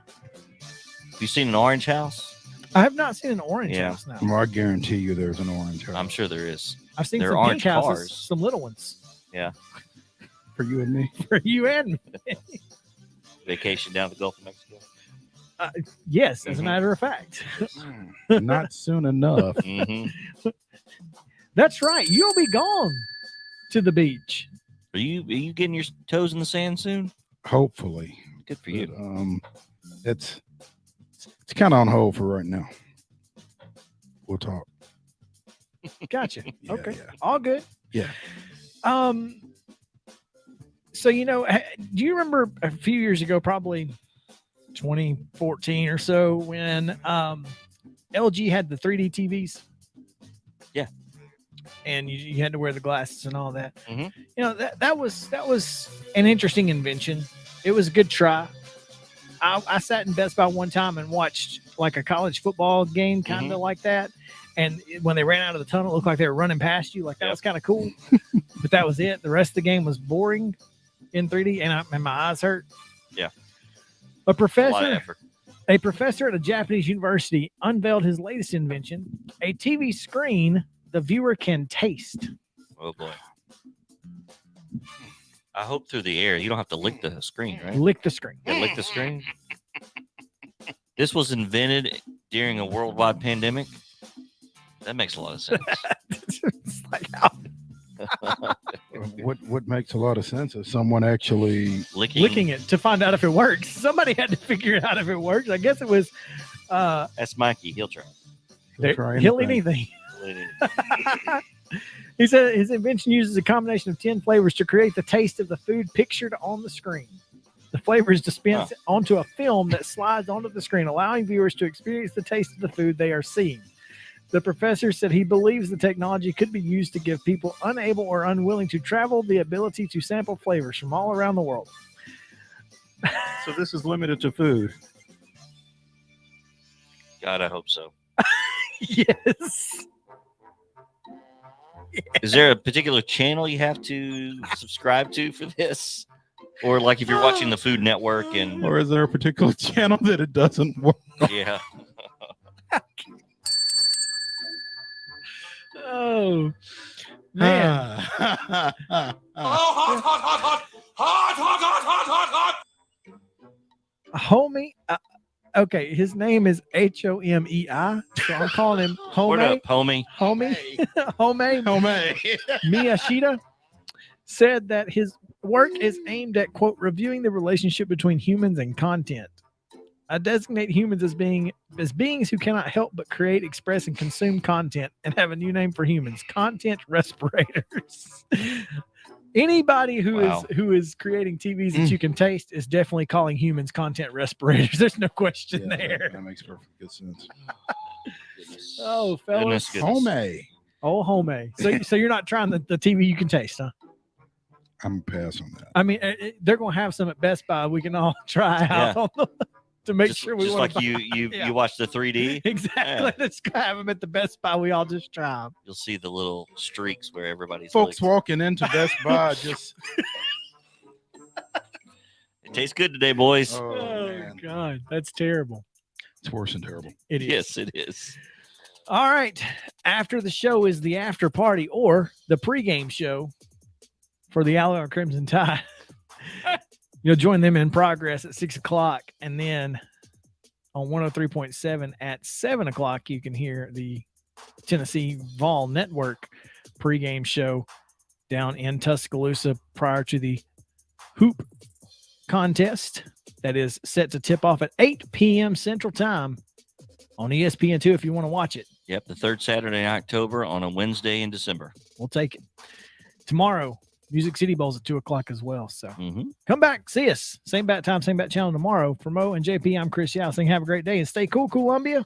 Have you seen an orange house? I have not seen an orange Yeah. house now. Well, I guarantee you there's an orange house. I'm sure there is. I've seen They're some orange pink houses, cars. some little ones. Yeah. For you and me. For you and me. Vacation down the Gulf of Mexico. Yes, as a Mhm. matter of fact. Not soon enough. Mm-hmm. That's right. You'll be gone to the beach. Are you getting your toes in the sand soon? Hopefully. Good for you. But, it's kind of on hold for right now. We'll talk. Gotcha. Yeah, Okay. yeah. All good. Yeah. So, do you remember a few years ago, probably 2014 or so, when LG had the 3D TVs? Yeah. And you had to wear the glasses and all that. Mhm. That was an interesting invention. It was a good try. I sat in Best Buy one time and watched like a college football game, kind of like that. And when they ran out of the tunnel, it looked like they were running past you. Like that was kind of cool. But that was it. The rest of the game was boring in 3D, and my eyes hurt. Yeah. A A lot of professor effort. at a Japanese university unveiled his latest invention, a TV screen the viewer can taste. Oh, boy. I hope through the air. You don't have to lick the screen, right? Lick the screen. Yeah, lick the screen. This was invented during a worldwide pandemic. That makes a lot of sense. It's like, how What makes a lot of sense is someone actually licking it to find out if it works. Somebody had to figure it out if it works. I guess it was That's Mikey. He'll try. he'll eat anything. He said his invention uses a combination of 10 flavors to create the taste of the food pictured on the screen. The flavor is dispensed onto a film that slides onto the screen, allowing viewers to experience the taste of the food they are seeing. The professor said he believes the technology could be used to give people unable or unwilling to travel the ability to sample flavors from all around the world. So this is limited to food. God, I hope so. Yes. Is there a particular channel you have to subscribe to for this? Or like if you're watching the Food Network and Or is there a particular channel that it doesn't work? yeah. Oh, man. Homie. Okay, his name is Homei. So I'm calling him What up, Homie. homie? Homie. Miyashita said that his work is aimed at, quote, reviewing the relationship between humans and content. I designate humans as beings who cannot help but create, express, and consume content, and have a new name for humans: content respirators. Anybody who is creating TVs that you can taste is definitely calling humans content respirators. There's no question there. That makes perfect good sense. Oh, fellas. Homey. Oh, homie. So you're not trying the TV you can taste, huh? I'm pass on that. I mean, they're going to have some at Best Buy. We can all try out to make sure we just want like you watch the 3D. Exactly. Yeah. Let's go have them at the Best Buy. We all just try them. You'll see the little streaks where everybody's Folks licked. walking into Best Buy just. It tastes good today, boys. Oh, man. God, that's terrible. It's worse than terrible. It is. Yes, it is. All right. After the show is the after party or the pregame show for the Alabama Crimson Tide. You'll join them in progress at 6 o'clock. And then on 103.7 at 7 o'clock, you can hear the Tennessee Vol Network pregame show down in Tuscaloosa prior to the hoop contest that is set to tip off at 8 p.m. Central Time on ESPN2 if you want to watch it. Yep, the third Saturday in October on a Wednesday in December. We'll take it. Tomorrow, Music City Bowl's at 2 o'clock as well. So Mm-hmm. come back, see us. Same bat time, same bat channel tomorrow. For Mo and JP, I'm Chris Yao saying have a great day and stay cool, Columbia.